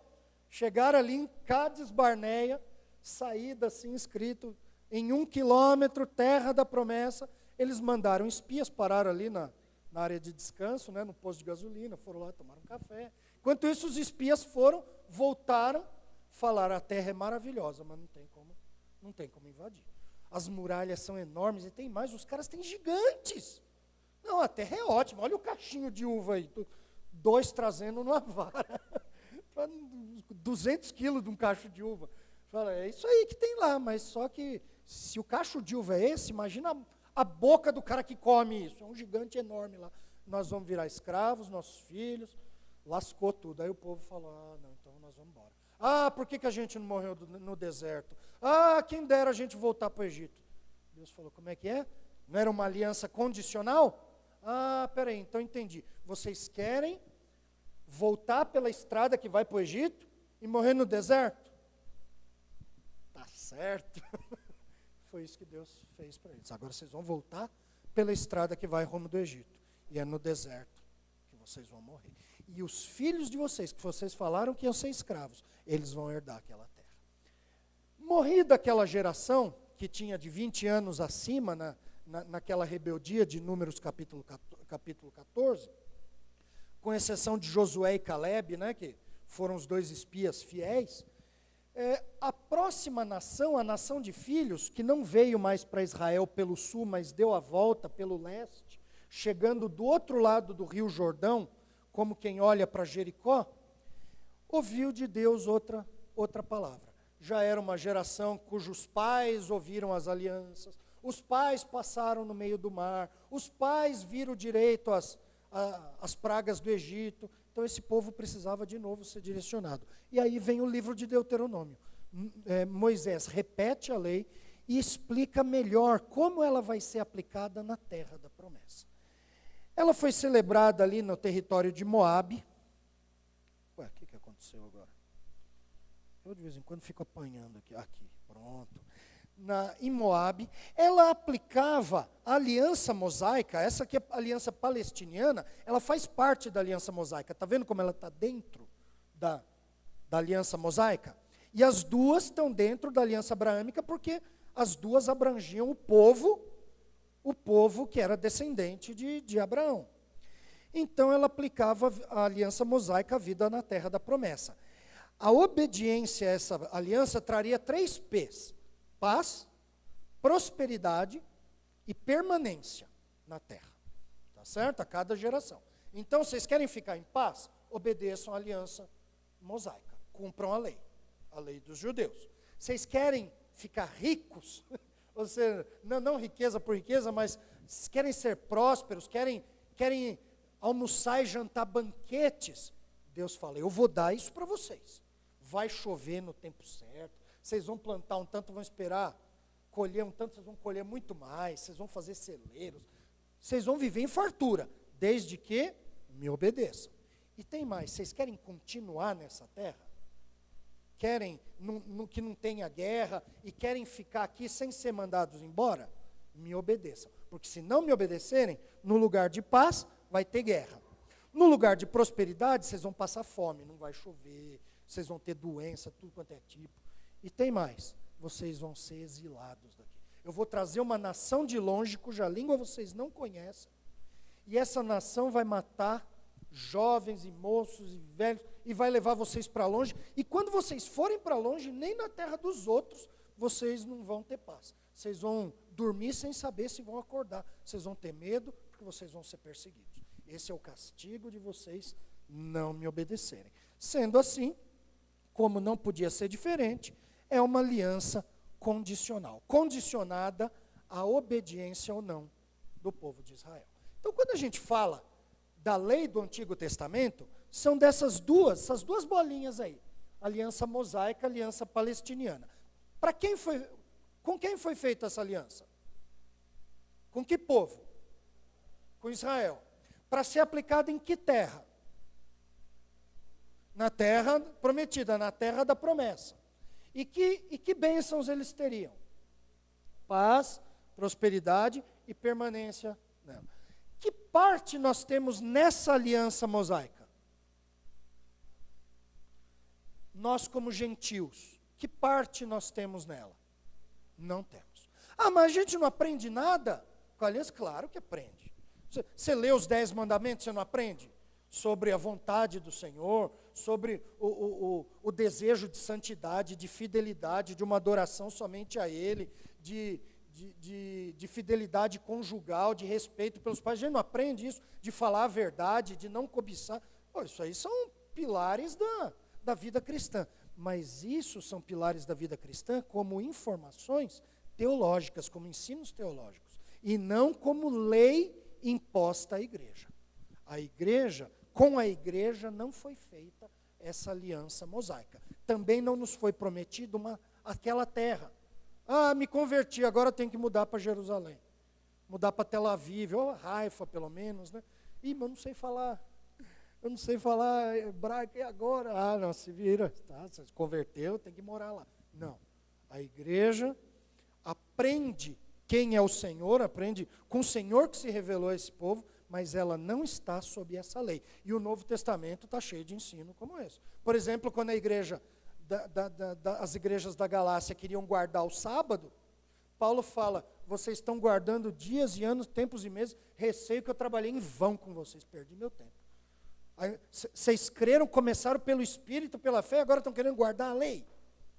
chegaram ali em Cádiz Barneia, saída assim, escrito, em 1 quilômetro, terra da promessa. Eles mandaram espias, pararam ali na área de descanso, né, no posto de gasolina, foram lá, tomaram um café. Enquanto isso, os espias voltaram, falaram, a terra é maravilhosa, mas não tem como invadir. As muralhas são enormes e tem mais, os caras têm gigantes. Não, a terra é ótima, olha o cachinho de uva aí, 2 trazendo numa vara. 200 quilos de um cacho de uva. Fala, é isso aí que tem lá, mas só que se o cacho de uva é esse, imagina a boca do cara que come isso, é um gigante enorme lá. Nós vamos virar escravos, nossos filhos, lascou tudo. Aí o povo falou, não, então nós vamos embora. Por que a gente não morreu no deserto? Quem dera a gente voltar para o Egito. Deus falou, como é que é? Não era uma aliança condicional? Peraí, então entendi. Vocês querem voltar pela estrada que vai para o Egito e morrer no deserto? Tá certo. Foi isso que Deus fez para eles. Agora vocês vão voltar pela estrada que vai rumo do Egito. E é no deserto que vocês vão morrer. E os filhos de vocês, que vocês falaram que iam ser escravos, eles vão herdar aquela terra. Morrida aquela geração, que tinha de 20 anos acima, naquela rebeldia de Números capítulo 14, com exceção de Josué e Caleb, né, que foram os 2 espias fiéis, a próxima nação, a nação de filhos, que não veio mais para Israel pelo sul, mas deu a volta pelo leste, chegando do outro lado do rio Jordão, como quem olha para Jericó, ouviu de Deus outra palavra. Já era uma geração cujos pais ouviram as alianças, os pais passaram no meio do mar, os pais viram direito as pragas do Egito. Então esse povo precisava de novo ser direcionado. E aí vem o livro de Deuteronômio. Moisés repete a lei e explica melhor como ela vai ser aplicada na terra da promessa. Ela foi celebrada ali no território de Moabe. O que aconteceu agora? Eu de vez em quando fico apanhando aqui, pronto. Em Moabe, ela aplicava a aliança mosaica, essa aqui é a aliança palestiniana, ela faz parte da aliança mosaica. Está vendo como ela está dentro da aliança mosaica? E as duas estão dentro da aliança abraâmica, porque as duas abrangiam o povo que era descendente de Abraão. Então ela aplicava a aliança mosaica à vida na terra da promessa. A obediência a essa aliança traria 3 P's: paz, prosperidade e permanência na terra. Tá certo? A cada geração. Então, vocês querem ficar em paz? Obedeçam a aliança mosaica. Cumpram a lei dos judeus. Vocês querem ficar ricos? Ou seja, não riqueza por riqueza, mas querem ser prósperos, querem almoçar e jantar banquetes? Deus fala, eu vou dar isso para vocês. Vai chover no tempo certo. Vocês vão plantar um tanto, vão esperar colher um tanto, vocês vão colher muito mais, vocês vão fazer celeiros, vocês vão viver em fartura, desde que me obedeçam. E tem mais, vocês querem continuar nessa terra? Querem que não tenha guerra e querem ficar aqui sem ser mandados embora? Me obedeçam, porque se não me obedecerem, no lugar de paz vai ter guerra. No lugar de prosperidade, vocês vão passar fome, não vai chover, vocês vão ter doença, tudo quanto é tipo. E tem mais, vocês vão ser exilados daqui. Eu vou trazer uma nação de longe, cuja língua vocês não conhecem, e essa nação vai matar jovens e moços e velhos, e vai levar vocês para longe, e quando vocês forem para longe, nem na terra dos outros, vocês não vão ter paz. Vocês vão dormir sem saber se vão acordar, vocês vão ter medo, porque vocês vão ser perseguidos. Esse é o castigo de vocês não me obedecerem. Sendo assim, como não podia ser diferente, é uma aliança condicional, condicionada à obediência ou não do povo de Israel. Então, quando a gente fala da lei do Antigo Testamento, são essas duas bolinhas aí. aliança mosaica, aliança palestiniana. Com quem foi feita essa aliança? Com que povo? Com Israel. Para ser aplicada em que terra? Na terra prometida, na terra da promessa. E que bênçãos eles teriam? Paz, prosperidade e permanência nela. Que parte nós temos nessa aliança mosaica? Nós como gentios, que parte nós temos nela? Não temos. Ah, mas a gente não aprende nada com a aliança? Claro que aprende. Você lê os 10 mandamentos, você não aprende? Sobre a vontade do Senhor, sobre o desejo de santidade, de fidelidade, de uma adoração somente a Ele, de fidelidade conjugal, de respeito pelos pais. A gente não aprende isso, de falar a verdade, de não cobiçar. Pô, isso aí são pilares da vida cristã. Mas isso são pilares da vida cristã como informações teológicas, como ensinos teológicos, e não como lei imposta à igreja. Com a igreja não foi feita essa aliança mosaica. Também não nos foi prometido aquela terra. Ah, me converti, agora tenho que mudar para Jerusalém. Mudar para Tel Aviv, ou Haifa pelo menos, né? Ih, mas eu não sei falar hebraico, e agora? Ah, não, se vira, tá, você se converteu, tem que morar lá. Não, a igreja aprende quem é o Senhor, aprende com o Senhor que se revelou a esse povo, mas ela não está sob essa lei. E o Novo Testamento está cheio de ensino como esse. Por exemplo, quando a igreja, as igrejas da Galácia queriam guardar o sábado, Paulo fala, vocês estão guardando dias e anos, tempos e meses, receio que eu trabalhei em vão com vocês, perdi meu tempo. Vocês creram, começaram pelo Espírito, pela fé, agora estão querendo guardar a lei.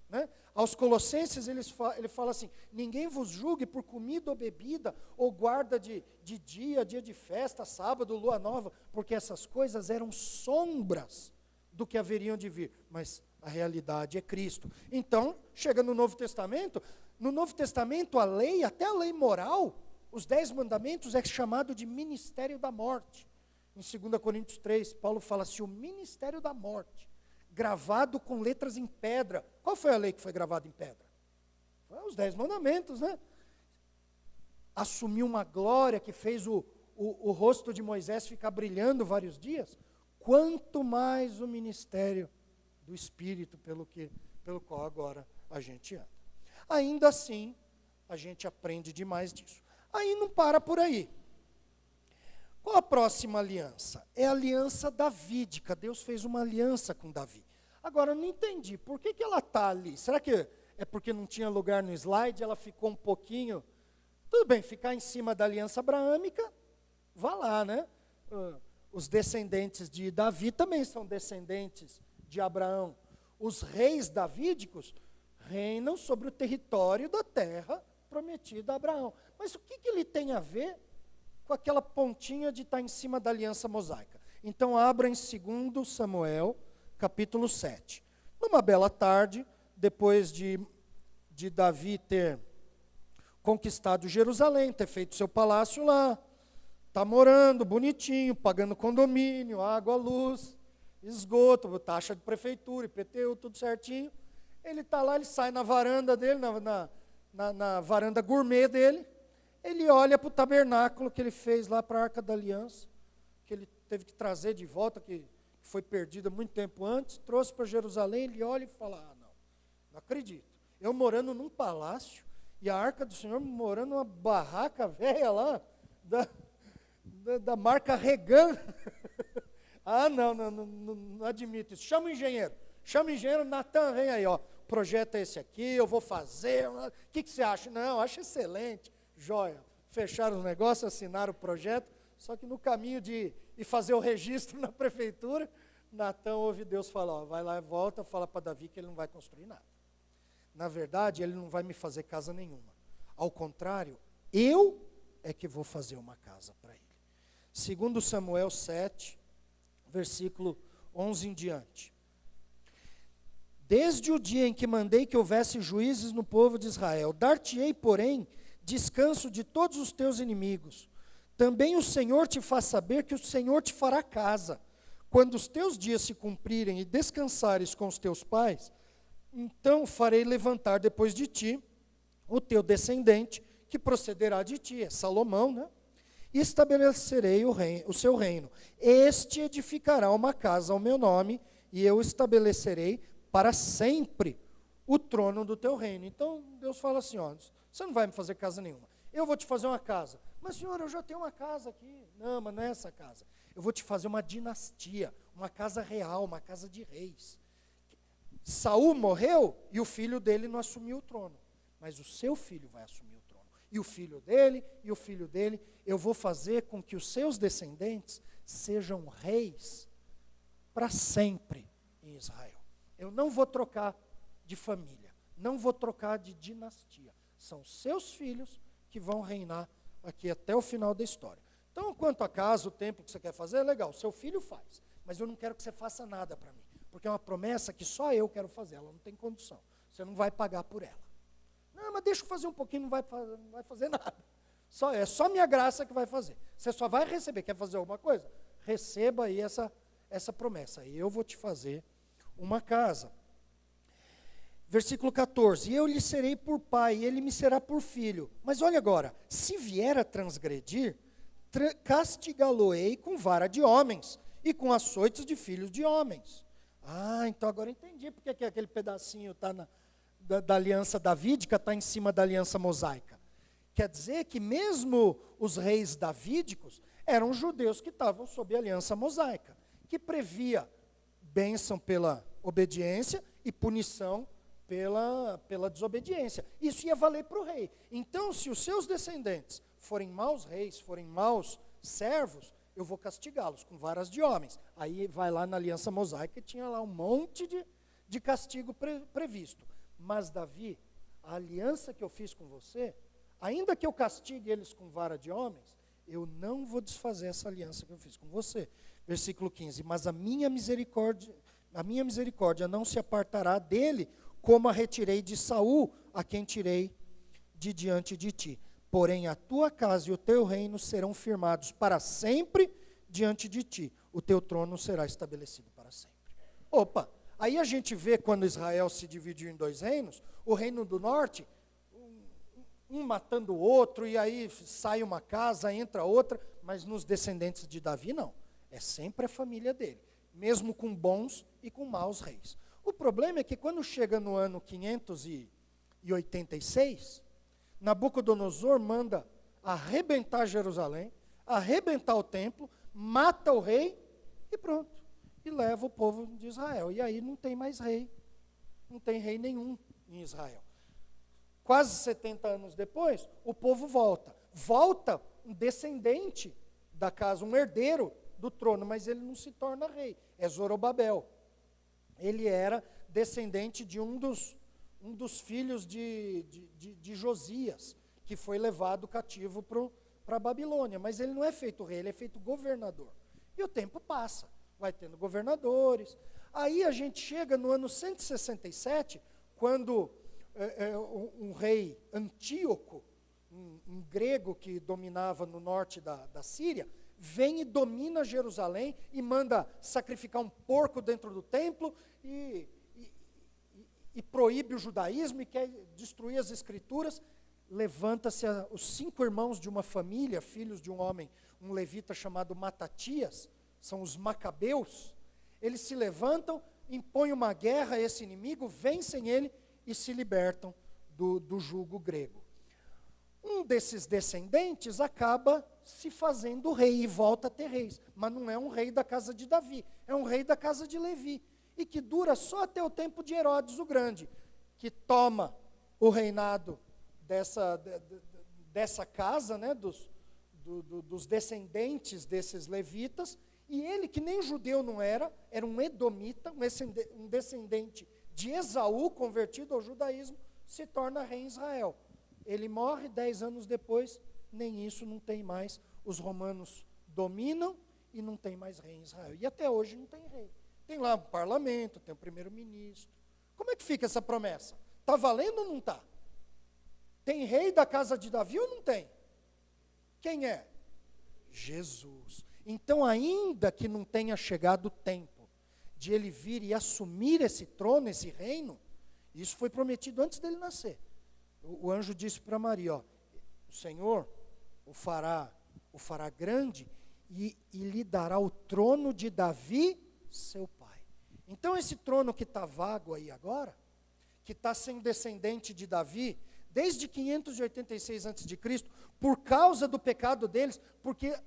Né? Aos Colossenses ele fala assim, ninguém vos julgue por comida ou bebida, ou guarda de dia de festa, sábado, lua nova, porque essas coisas eram sombras do que haveriam de vir, mas a realidade é Cristo. Então, chega no Novo Testamento a lei, até a lei moral, os 10 mandamentos é chamado de ministério da morte. Em 2 Coríntios 3, Paulo fala assim, o ministério da morte, gravado com letras em pedra. Qual foi a lei que foi gravada em pedra? Foi os 10 mandamentos, né? Assumiu uma glória que fez o rosto de Moisés ficar brilhando vários dias. Quanto mais o ministério do Espírito pelo qual agora a gente anda. Ainda assim, a gente aprende demais disso. Aí não para por aí. Qual a próxima aliança? É a aliança davídica. Deus fez uma aliança com Davi. Agora, eu não entendi. Por que ela está ali? Será que é porque não tinha lugar no slide? Ela ficou um pouquinho... Tudo bem, ficar em cima da aliança abraâmica, vá lá, né? Os descendentes de Davi também são descendentes de Abraão. Os reis davídicos reinam sobre o território da terra prometida a Abraão. Mas o que ele tem a ver com aquela pontinha de estar em cima da aliança mosaica? Então, abra em 2 Samuel, capítulo 7. Numa bela tarde, depois de Davi ter conquistado Jerusalém, ter feito seu palácio lá, está morando bonitinho, pagando condomínio, água, luz, esgoto, taxa de prefeitura, IPTU, tudo certinho. Ele está lá, ele sai na varanda dele, na varanda gourmet dele, ele olha para o tabernáculo que ele fez lá para a Arca da Aliança, que ele teve que trazer de volta, que foi perdida muito tempo antes, trouxe para Jerusalém, ele olha e fala, não acredito. Eu morando num palácio, e a Arca do Senhor morando numa barraca velha lá, da marca Regan. Não admito isso. Chama o engenheiro, Natan, vem aí, ó. O projeto é esse aqui, eu vou fazer. O que você acha? Não, acho excelente. Joia. Fecharam os negócios, assinaram o projeto, só que no caminho de ir fazer o registro na prefeitura, Natan ouve Deus falar, ó, vai lá e volta, fala para Davi que ele não vai construir nada. Na verdade, ele não vai me fazer casa nenhuma. Ao contrário, eu é que vou fazer uma casa para ele. 2 Samuel 7, versículo 11 em diante. Desde o dia em que mandei que houvesse juízes no povo de Israel, dar-te-ei, porém, descanso de todos os teus inimigos. Também o Senhor te faz saber que o Senhor te fará casa, Quando os teus dias se cumprirem e descansares com os teus pais, então farei levantar depois de ti o teu descendente, que procederá de ti, é Salomão, né? E estabelecerei o seu reino. Este edificará uma casa ao meu nome, e eu estabelecerei para sempre o trono do teu reino. Então, Deus fala assim, ó, você não vai me fazer casa nenhuma. Eu vou te fazer uma casa. Mas, Senhor, eu já tenho uma casa aqui. Não, mas não é essa casa. Eu vou te fazer uma dinastia, uma casa real, uma casa de reis. Saul morreu e o filho dele não assumiu o trono. Mas o seu filho vai assumir o trono. E o filho dele, e o filho dele. Eu vou fazer com que os seus descendentes sejam reis para sempre em Israel. Eu não vou trocar de família. Não vou trocar de dinastia. São seus filhos que vão reinar aqui até o final da história. Então, quanto a casa, o templo que você quer fazer, é legal. Seu filho faz. Mas eu não quero que você faça nada para mim. Porque é uma promessa que só eu quero fazer. Ela não tem condição. Você não vai pagar por ela. Não, mas deixa eu fazer um pouquinho, não vai fazer nada. É só minha graça que vai fazer. Você só vai receber. Quer fazer alguma coisa? Receba aí essa promessa. E eu vou te fazer uma casa. Versículo 14. E eu lhe serei por pai, e ele me será por filho. Mas olha agora. Se vier a transgredir, castigá-lo-ei com vara de homens, e com açoites de filhos de homens. Ah, então agora eu entendi porque que aquele pedacinho da aliança davídica está em cima da aliança mosaica. Quer dizer que mesmo os reis davídicos eram judeus que estavam sob a aliança mosaica, que previa bênção pela obediência e punição pela desobediência. Isso ia valer para o rei. Então, se os seus descendentes forem maus reis, forem maus servos, eu vou castigá-los com varas de homens. Aí vai lá na aliança mosaica e tinha lá um monte de castigo previsto. Mas Davi, a aliança que eu fiz com você, ainda que eu castigue eles com vara de homens, eu não vou desfazer essa aliança que eu fiz com você. Versículo 15, mas a minha misericórdia não se apartará dele, como a retirei de Saul, a quem tirei de diante de ti. Porém, a tua casa e o teu reino serão firmados para sempre diante de ti. O teu trono será estabelecido para sempre. Opa, aí a gente vê quando Israel se dividiu em dois reinos, o reino do norte, um matando o outro, e aí sai uma casa, entra outra, mas nos descendentes de Davi não. É sempre a família dele, mesmo com bons e com maus reis. O problema é que quando chega no ano 586, Nabucodonosor manda arrebentar Jerusalém, arrebentar o templo, mata o rei e pronto. E leva o povo de Israel. E aí não tem mais rei. Não tem rei nenhum em Israel. Quase 70 anos depois, o povo volta. Volta um descendente da casa, um herdeiro do trono, mas ele não se torna rei. É Zorobabel. Ele era descendente de um dos filhos de Josias, que foi levado cativo para a Babilônia. Mas ele não é feito rei, ele é feito governador. E o tempo passa, vai tendo governadores. Aí a gente chega no ano 167, quando um rei Antíoco, um grego que dominava no norte da Síria, vem e domina Jerusalém e manda sacrificar um porco dentro do templo e proíbe o judaísmo e quer destruir as escrituras. Levanta-se os 5 irmãos de uma família, filhos de um homem, um levita chamado Matatias, são os macabeus. Eles se levantam, impõem uma guerra a esse inimigo, vencem ele e se libertam do jugo grego. Um desses descendentes acaba se fazendo rei e volta a ter reis, mas não é um rei da casa de Davi, é um rei da casa de Levi, e que dura só até o tempo de Herodes o Grande, que toma o reinado dessa casa, né, dos descendentes desses levitas, e ele, que nem judeu não era um edomita, um descendente de Esaú, convertido ao judaísmo, se torna rei em Israel. Ele morre 10 anos depois, nem isso não tem mais. Os romanos dominam e não tem mais rei em Israel. E até hoje não tem rei. Tem lá um parlamento, tem um primeiro-ministro. Como é que fica essa promessa? Está valendo ou não está? Tem rei da casa de Davi ou não tem? Quem é? Jesus. Então, ainda que não tenha chegado o tempo de ele vir e assumir esse trono, esse reino, isso foi prometido antes dele nascer. O anjo disse para Maria, ó, o Senhor o fará grande e lhe dará o trono de Davi, seu pai. Então esse trono que está vago aí agora, que está sem descendente de Davi, desde 586 a.C., por causa do pecado deles, porque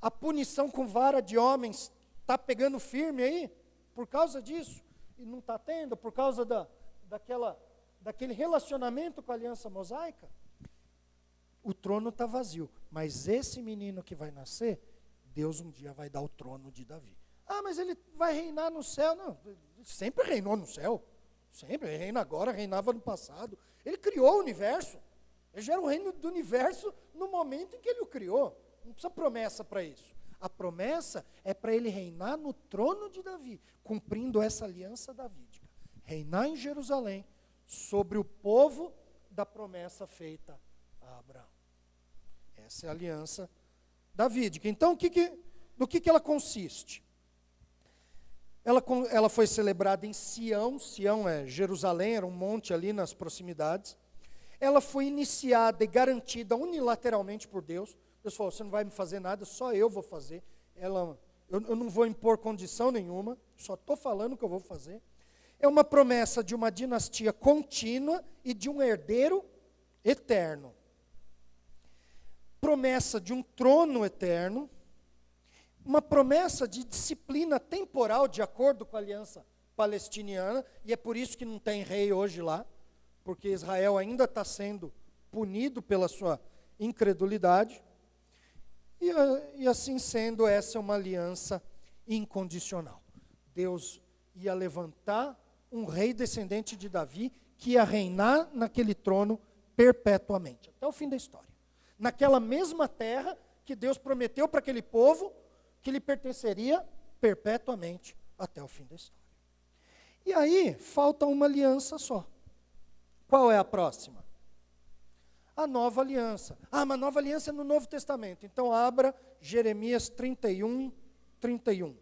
a punição com vara de homens está pegando firme aí, por causa disso, e não está tendo, por causa daquele relacionamento com a aliança mosaica, o trono está vazio. Mas esse menino que vai nascer, Deus um dia vai dar o trono de Davi. Ah, mas ele vai reinar no céu. Não, ele sempre reinou no céu. Sempre, ele reina agora, reinava no passado. Ele criou o universo. Ele já era o reino do universo no momento em que ele o criou. Não precisa promessa para isso. A promessa é para ele reinar no trono de Davi, cumprindo essa aliança davídica. Reinar em Jerusalém, sobre o povo da promessa feita a Abraão. Essa é a aliança davídica. Então, no que ela consiste? Ela foi celebrada em Sião. Sião é Jerusalém, era um monte ali nas proximidades. Ela foi iniciada e garantida unilateralmente por Deus. Deus falou, você não vai me fazer nada, só eu vou fazer. Eu não vou impor condição nenhuma, só estou falando que eu vou fazer. É uma promessa de uma dinastia contínua e de um herdeiro eterno. Promessa de um trono eterno. Uma promessa de disciplina temporal, de acordo com a aliança palestiniana, e é por isso que não tem rei hoje lá, porque Israel ainda está sendo punido pela sua incredulidade. E assim sendo, essa é uma aliança incondicional. Deus ia levantar um rei descendente de Davi, que ia reinar naquele trono perpetuamente, até o fim da história. Naquela mesma terra que Deus prometeu para aquele povo, que lhe pertenceria perpetuamente até o fim da história. E aí, falta uma aliança só. Qual é a próxima? A nova aliança. Ah, mas a nova aliança é no Novo Testamento. Então, abra Jeremias 31, 31.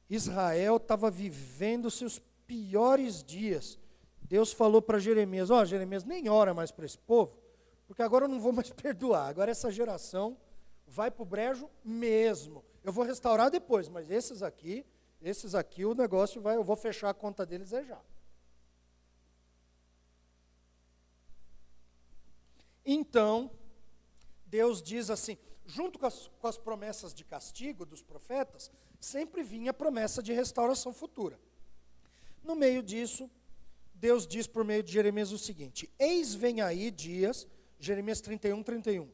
Israel estava vivendo seus piores dias. Deus falou para Jeremias, Jeremias, nem ora mais para esse povo, porque agora eu não vou mais perdoar. Agora essa geração vai para o brejo mesmo. Eu vou restaurar depois, mas esses aqui o negócio eu vou fechar a conta deles já. Então, Deus diz assim, junto com as promessas de castigo dos profetas, sempre vinha a promessa de restauração futura. No meio disso, Deus diz por meio de Jeremias o seguinte, eis vem aí dias, Jeremias 31, 31,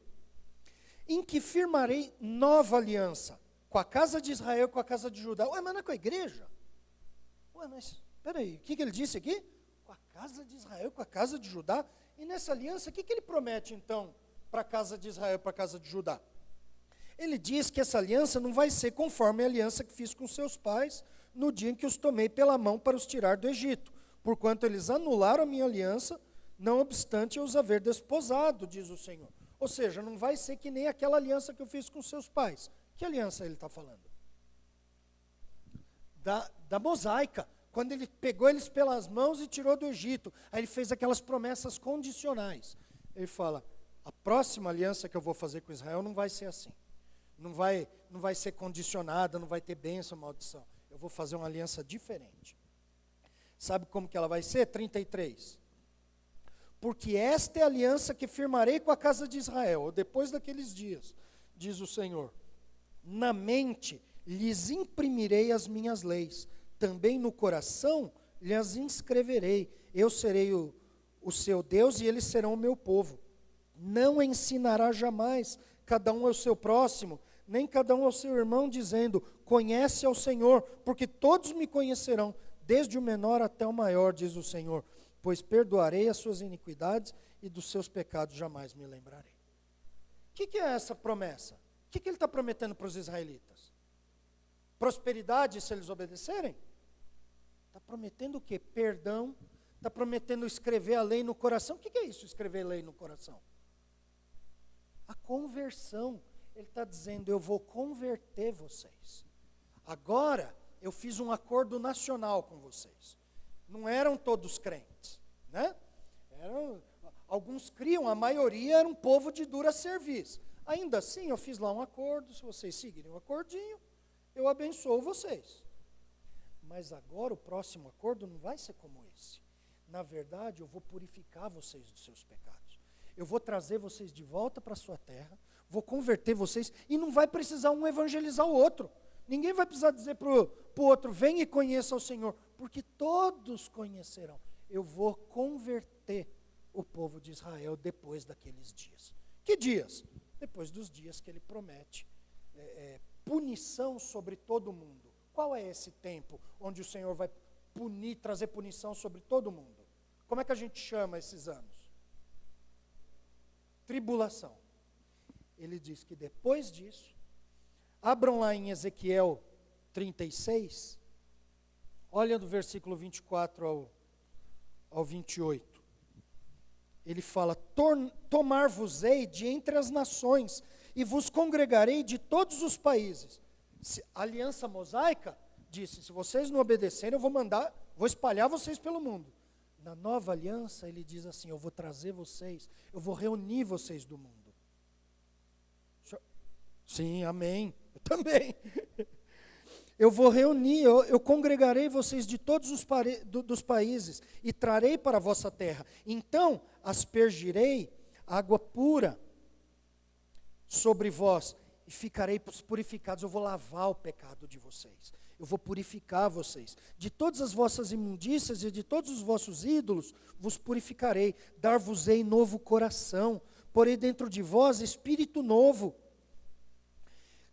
em que firmarei nova aliança com a casa de Israel e com a casa de Judá. Ué, mas não é com a igreja? Ué, mas, peraí, o que ele disse aqui? Com a casa de Israel e com a casa de Judá? E nessa aliança, o que ele promete então para a casa de Israel e para a casa de Judá? Ele diz que essa aliança não vai ser conforme a aliança que fiz com seus pais no dia em que os tomei pela mão para os tirar do Egito, porquanto eles anularam a minha aliança, não obstante eu os haver desposado, diz o Senhor. Ou seja, não vai ser que nem aquela aliança que eu fiz com seus pais. Que aliança ele está falando? Da mosaica, quando ele pegou eles pelas mãos e tirou do Egito. Aí ele fez aquelas promessas condicionais. Ele fala, a próxima aliança que eu vou fazer com Israel não vai ser assim. Não vai ser condicionada, não vai ter bênção, maldição. Eu vou fazer uma aliança diferente. Sabe como que ela vai ser? 33. Porque esta é a aliança que firmarei com a casa de Israel, depois daqueles dias, diz o Senhor. Na mente lhes imprimirei as minhas leis, também no coração lhes inscreverei. Eu serei o seu Deus e eles serão o meu povo. Não ensinará jamais cada um ao seu próximo, nem cada um ao seu irmão, dizendo, conhece ao Senhor, porque todos me conhecerão, desde o menor até o maior, diz o Senhor, pois perdoarei as suas iniquidades e dos seus pecados jamais me lembrarei. O que é essa promessa? O que ele está prometendo para os israelitas? Prosperidade se eles obedecerem? Está prometendo o quê? Perdão. Está prometendo escrever a lei no coração. O que é isso, escrever lei no coração? A conversão. Ele está dizendo, eu vou converter vocês. Agora, eu fiz um acordo nacional com vocês. Não eram todos crentes, né? Alguns criam, a maioria era um povo de dura serviço. Ainda assim, eu fiz lá um acordo, se vocês seguirem o acordinho, eu abençoo vocês. Mas agora o próximo acordo não vai ser como esse. Na verdade, eu vou purificar vocês dos seus pecados. Eu vou trazer vocês de volta para a sua terra, vou converter vocês, e não vai precisar um evangelizar o outro. Ninguém vai precisar dizer para o outro, vem e conheça o Senhor, porque todos conhecerão. Eu vou converter o povo de Israel depois daqueles dias. Que dias? Depois dos dias que ele promete punição sobre todo mundo. Qual é esse tempo onde o Senhor vai trazer punição sobre todo mundo? Como é que a gente chama esses anos? Tribulação. Ele diz que depois disso, abram lá em Ezequiel 36, olha do versículo 24 ao 28. Ele fala, tomar-vos-ei de entre as nações, e vos congregarei de todos os países. A aliança mosaica disse, se vocês não obedecerem, vou espalhar vocês pelo mundo. Na nova aliança, ele diz assim, eu vou trazer vocês, eu vou reunir vocês do mundo. Sim, amém, eu também. Eu vou reunir, eu congregarei vocês de todos dos países e trarei para a vossa terra. Então aspergirei água pura sobre vós e ficarei purificados. Eu vou lavar o pecado de vocês. Eu vou purificar vocês. De todas as vossas imundícias e de todos os vossos ídolos vos purificarei. Dar-vos-ei novo coração. Porei dentro de vós espírito novo.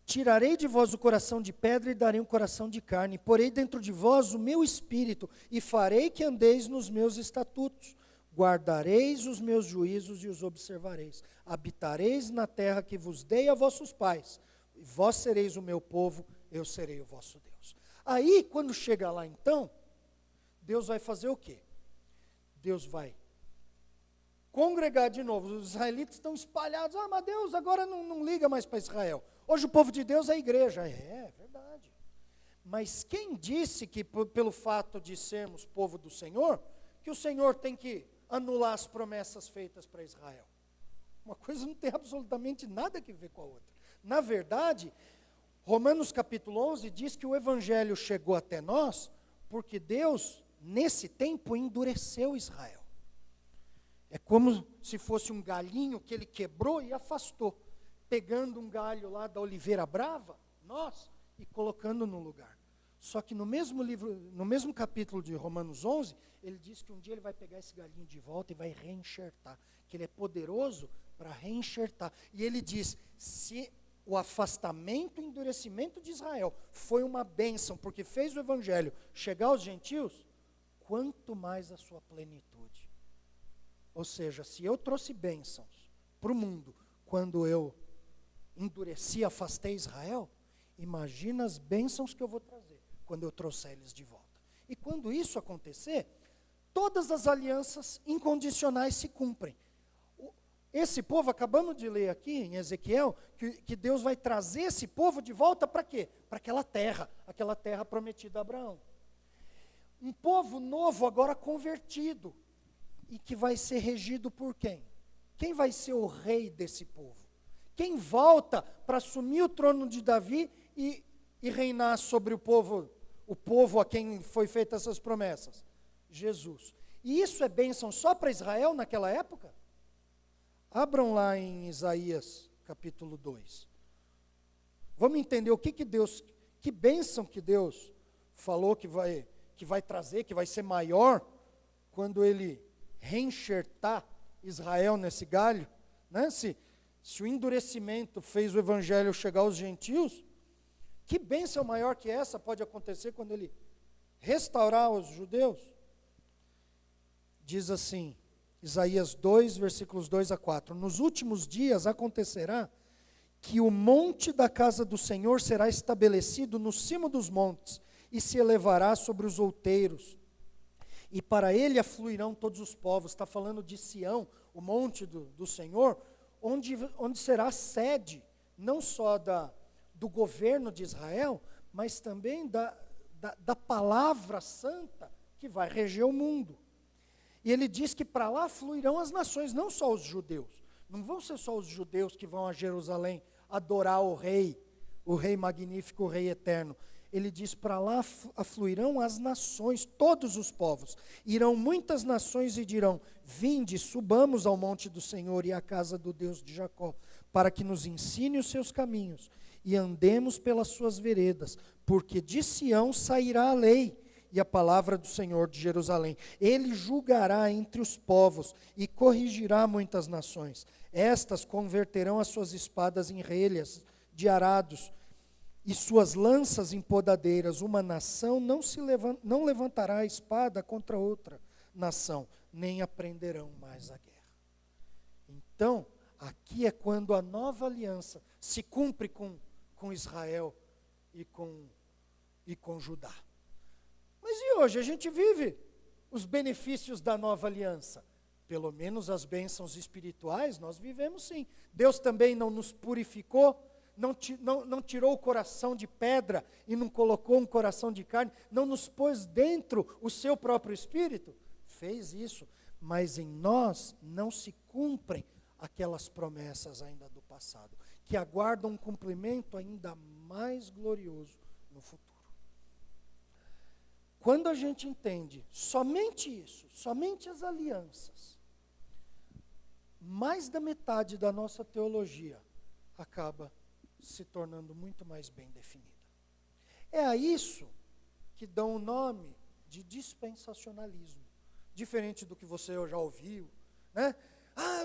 Tirarei de vós o coração de pedra e darei um coração de carne. Porei dentro de vós o meu espírito e farei que andeis nos meus estatutos. Guardareis os meus juízos e os observareis. Habitareis na terra que vos dei a vossos pais. E vós sereis o meu povo, eu serei o vosso Deus. Aí, quando chega lá então, Deus vai fazer o quê? Deus vai congregar de novo. Os israelitas estão espalhados. Ah, mas Deus agora não liga mais para Israel. Hoje o povo de Deus é a igreja. É verdade. Mas quem disse que pelo fato de sermos povo do Senhor, que o Senhor tem que anular as promessas feitas para Israel? Uma coisa não tem absolutamente nada a ver com a outra. Na verdade, Romanos capítulo 11 diz que o evangelho chegou até nós porque Deus, nesse tempo, endureceu Israel. É como se fosse um galhinho que ele quebrou e afastou, pegando um galho lá da oliveira brava, e colocando no lugar. Só que no mesmo livro, no mesmo capítulo de Romanos 11, ele diz que um dia ele vai pegar esse galinho de volta e vai reenxertar, que ele é poderoso para reenxertar. E ele diz, se o afastamento e endurecimento de Israel foi uma bênção, porque fez o evangelho chegar aos gentios, quanto mais a sua plenitude. Ou seja, se eu trouxe bênçãos para o mundo, quando eu endureci e afastei Israel, imagina as bênçãos que eu vou trazer quando eu trouxer eles de volta. E quando isso acontecer, todas as alianças incondicionais se cumprem. Esse povo, acabamos de ler aqui em Ezequiel, que Deus vai trazer esse povo de volta para quê? Para aquela terra prometida a Abraão. Um povo novo agora convertido, e que vai ser regido por quem? Quem vai ser o rei desse povo? Quem volta para assumir o trono de Davi e reinar sobre o povo a quem foi feitas essas promessas? Jesus. E isso é bênção só para Israel naquela época? Abram lá em Isaías capítulo 2. Vamos entender que bênção que Deus falou que vai trazer, que vai ser maior quando ele reenxertar Israel nesse galho, né? Se o endurecimento fez o evangelho chegar aos gentios, que bênção maior que essa pode acontecer quando ele restaurar os judeus? Diz assim, Isaías 2, versículos 2 a 4. Nos últimos dias acontecerá que o monte da casa do Senhor será estabelecido no cimo dos montes e se elevará sobre os outeiros. E para ele afluirão todos os povos. Está falando de Sião, o monte do Senhor, onde será a sede, não só do governo de Israel, mas também da palavra santa que vai reger o mundo. E ele diz que para lá fluirão as nações, não só os judeus. Não vão ser só os judeus que vão a Jerusalém adorar o rei magnífico, o rei eterno. Ele diz, para lá afluirão as nações, todos os povos. Irão muitas nações e dirão, vinde, subamos ao monte do Senhor e à casa do Deus de Jacó, para que nos ensine os seus caminhos e andemos pelas suas veredas, porque de Sião sairá a lei e a palavra do Senhor de Jerusalém. Ele julgará entre os povos e corrigirá muitas nações. Estas converterão as suas espadas em relhas de arados e suas lanças em podadeiras. Uma nação não levantará a espada contra outra nação, nem aprenderão mais a guerra. Então, aqui é quando a nova aliança se cumpre com Israel e com Judá. Mas e hoje? A gente vive os benefícios da nova aliança. Pelo menos as bênçãos espirituais nós vivemos sim. Deus também não nos purificou, não tirou o coração de pedra e não colocou um coração de carne, não nos pôs dentro o seu próprio espírito. Fez isso, mas em nós não se cumprem aquelas promessas ainda do passado, que aguardam um cumprimento ainda mais glorioso no futuro. Quando a gente entende somente isso, somente as alianças, mais da metade da nossa teologia acaba se tornando muito mais bem definida. É a isso que dão o nome de dispensacionalismo, diferente do que você já ouviu, né?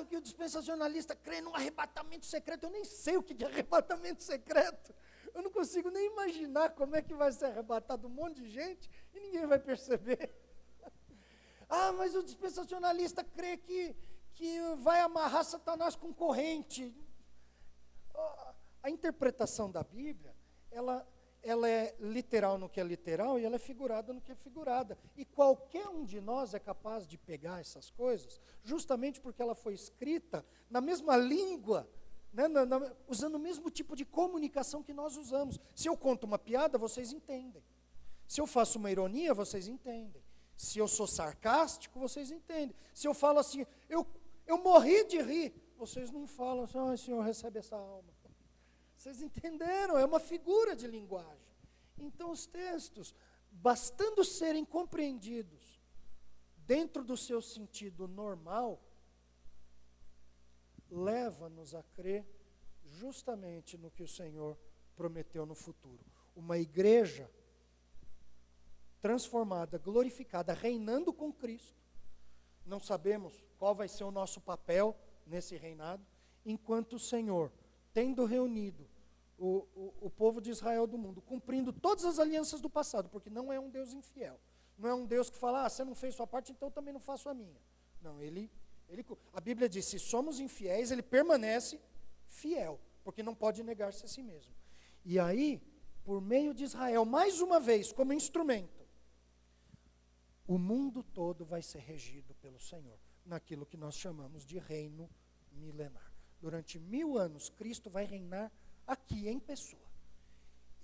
Que o dispensacionalista crê num arrebatamento secreto. Eu nem sei o que é arrebatamento secreto. Eu não consigo nem imaginar como é que vai ser arrebatado um monte de gente e ninguém vai perceber. Mas o dispensacionalista crê que vai amarrar Satanás com corrente. A interpretação da Bíblia, ela é literal no que é literal e ela é figurada no que é figurada. E qualquer um de nós é capaz de pegar essas coisas, justamente porque ela foi escrita na mesma língua, né, usando o mesmo tipo de comunicação que nós usamos. Se eu conto uma piada, vocês entendem. Se eu faço uma ironia, vocês entendem. Se eu sou sarcástico, vocês entendem. Se eu falo assim, eu morri de rir, vocês não falam assim, Senhor, recebe essa alma. Vocês entenderam? É uma figura de linguagem. Então os textos, bastando serem compreendidos dentro do seu sentido normal, leva-nos a crer justamente no que o Senhor prometeu no futuro. Uma igreja transformada, glorificada, reinando com Cristo. Não sabemos qual vai ser o nosso papel nesse reinado, enquanto o Senhor, tendo reunido o povo de Israel do mundo, cumprindo todas as alianças do passado, porque não é um Deus infiel. Não é um Deus que fala, você não fez sua parte, então eu também não faço a minha. Não, a Bíblia diz, se somos infiéis, ele permanece fiel, porque não pode negar-se a si mesmo. E aí, por meio de Israel, mais uma vez, como instrumento, o mundo todo vai ser regido pelo Senhor, naquilo que nós chamamos de reino milenar. Durante 1000 anos, Cristo vai reinar aqui em pessoa.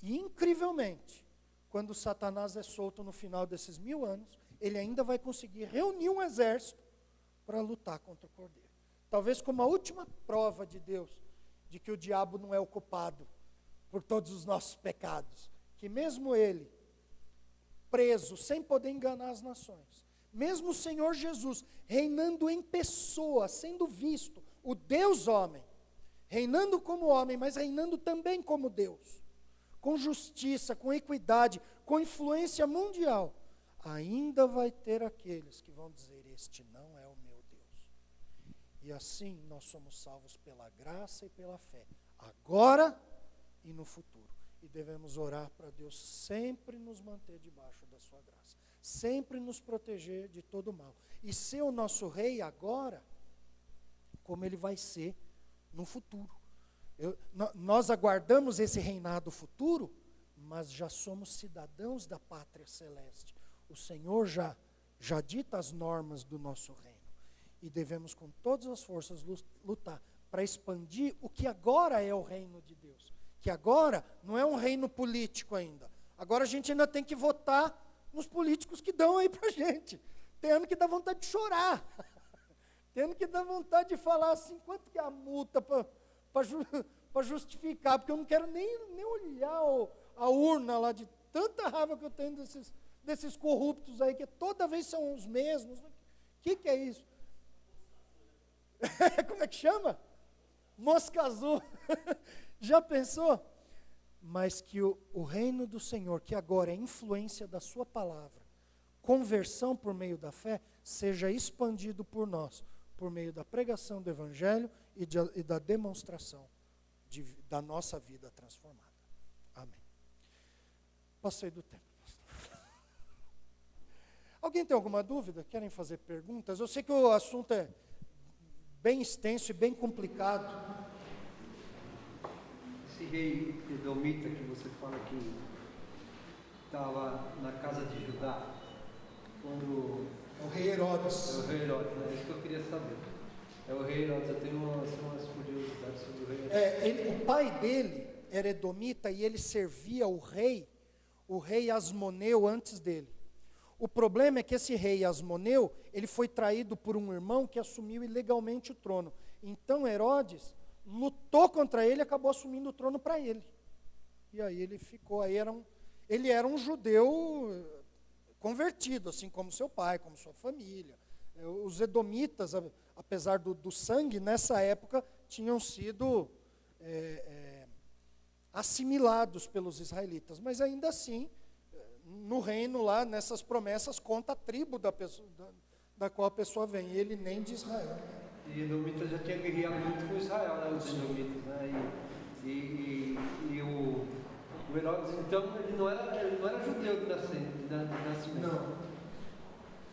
E incrivelmente, quando Satanás é solto no final desses 1000 anos, ele ainda vai conseguir reunir um exército para lutar contra o Cordeiro. Talvez como a última prova de Deus, de que o diabo não é o culpado por todos os nossos pecados, que mesmo ele, preso, sem poder enganar as nações, mesmo o Senhor Jesus, reinando em pessoa, sendo visto, o Deus homem, reinando como homem, mas reinando também como Deus, com justiça, com equidade, com influência mundial, ainda vai ter aqueles que vão dizer, este não é o meu Deus. E assim nós somos salvos pela graça e pela fé, agora e no futuro. E devemos orar para Deus sempre nos manter debaixo da sua graça, sempre nos proteger de todo mal. E ser o nosso rei agora, como ele vai ser no futuro. Nós aguardamos esse reinado futuro, mas já somos cidadãos da pátria celeste. O Senhor já dita as normas do nosso reino. E devemos com todas as forças lutar para expandir o que agora é o reino de Deus. Que agora não é um reino político ainda. Agora a gente ainda tem que votar nos políticos que dão aí para a gente. Tem ano que dá vontade de chorar. Tem ano que dá vontade de falar assim, quanto que é a multa para justificar, porque eu não quero nem olhar a urna lá, de tanta raiva que eu tenho desses corruptos aí, que toda vez são os mesmos. O que é isso? Como é que chama? Mosca azul. Já pensou? Mas que o reino do Senhor, que agora é influência da sua palavra, conversão por meio da fé, seja expandido por nós, por meio da pregação do Evangelho e da demonstração da nossa vida transformada. Amém. Passei do tempo. Alguém tem alguma dúvida? Querem fazer perguntas? Eu sei que o assunto é bem extenso e bem complicado. Esse rei edomita que você fala que estava na casa de Judá, quando... É o rei Herodes. É o rei Herodes, é isso que eu queria saber. É o rei Herodes, eu tenho umas curiosidades sobre o rei Herodes. O pai dele era edomita e ele servia o rei Asmoneu antes dele. O problema é que esse rei Asmoneu, ele foi traído por um irmão que assumiu ilegalmente o trono. Então Herodes lutou contra ele e acabou assumindo o trono para ele. E aí ele ficou, ele era um judeu convertido, assim como seu pai, como sua família. Os edomitas, apesar do sangue, nessa época, tinham sido assimilados pelos israelitas. Mas ainda assim, no reino lá, nessas promessas, conta a tribo da qual a pessoa vem, e ele nem de Israel. E Edomita já tinha guerreado muito com Israel, né, os Edomitas, né? E o Herodes, então, ele não era judeu de nascimento. Não.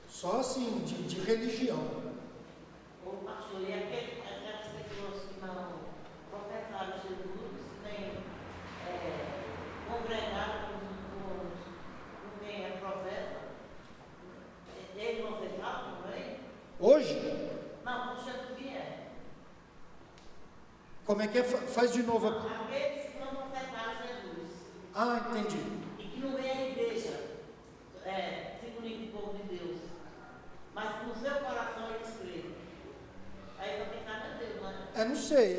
Só assim, de religião. O pastor, e aquelas pessoas que não professaram Jesus, têm congregado com quem é profeta, eles vão ser salvos também? Hoje, Não, quando Jesus vier. como é que é? Faz de novo. Aqueles que não professaram Jesus Ah, entendi. e que não vêm à igreja, se unir com o povo de Deus, mas no seu coração eles creem. Aí vai pensar, meu Deus, né? Não sei,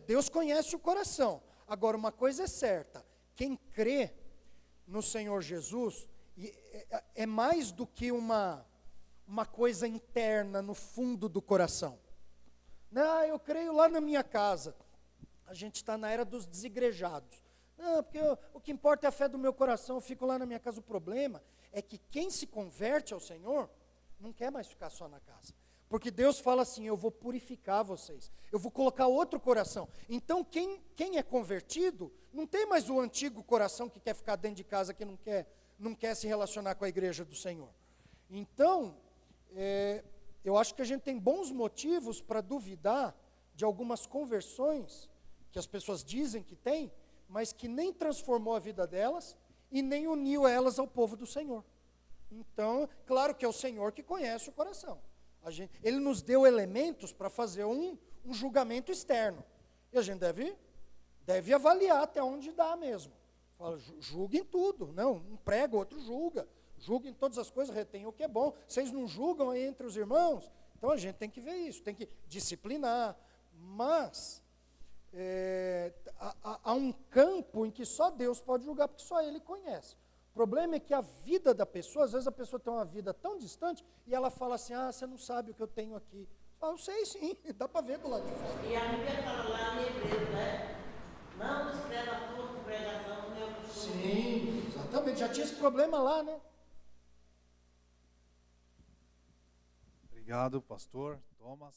Deus conhece o coração. Agora, uma coisa é certa, quem crê no Senhor Jesus é mais do que uma coisa interna no fundo do coração. Não, eu creio lá na minha casa. A gente está na era dos desigrejados. Não, porque o que importa é a fé do meu coração, eu fico lá na minha casa. O problema é que quem se converte ao Senhor não quer mais ficar só na casa. Porque Deus fala assim, eu vou purificar vocês, eu vou colocar outro coração. Então quem é convertido, não tem mais o antigo coração que quer ficar dentro de casa, que não quer se relacionar com a igreja do Senhor. Então, eu acho que a gente tem bons motivos para duvidar de algumas conversões que as pessoas dizem que tem, mas que nem transformou a vida delas e nem uniu elas ao povo do Senhor. Então, claro que é o Senhor que conhece o coração. Ele nos deu elementos para fazer um julgamento externo. E a gente deve avaliar até onde dá mesmo. Fala, julguem tudo. Não, um prega, outro julga. Julguem todas as coisas, retenham o que é bom. Vocês não julgam aí entre os irmãos? Então a gente tem que ver isso, tem que disciplinar. Mas há um campo em que só Deus pode julgar, porque só Ele conhece. O problema é que a vida da pessoa, às vezes a pessoa tem uma vida tão distante, e ela fala assim, você não sabe o que eu tenho aqui. Eu sei sim, dá para ver do lado de fora. E a Bíblia fala lá em Hebreus, né? Não despreza a tua congregação, meu costume. Sim, Exatamente, já tinha esse problema lá, né? Obrigado, pastor Thomas.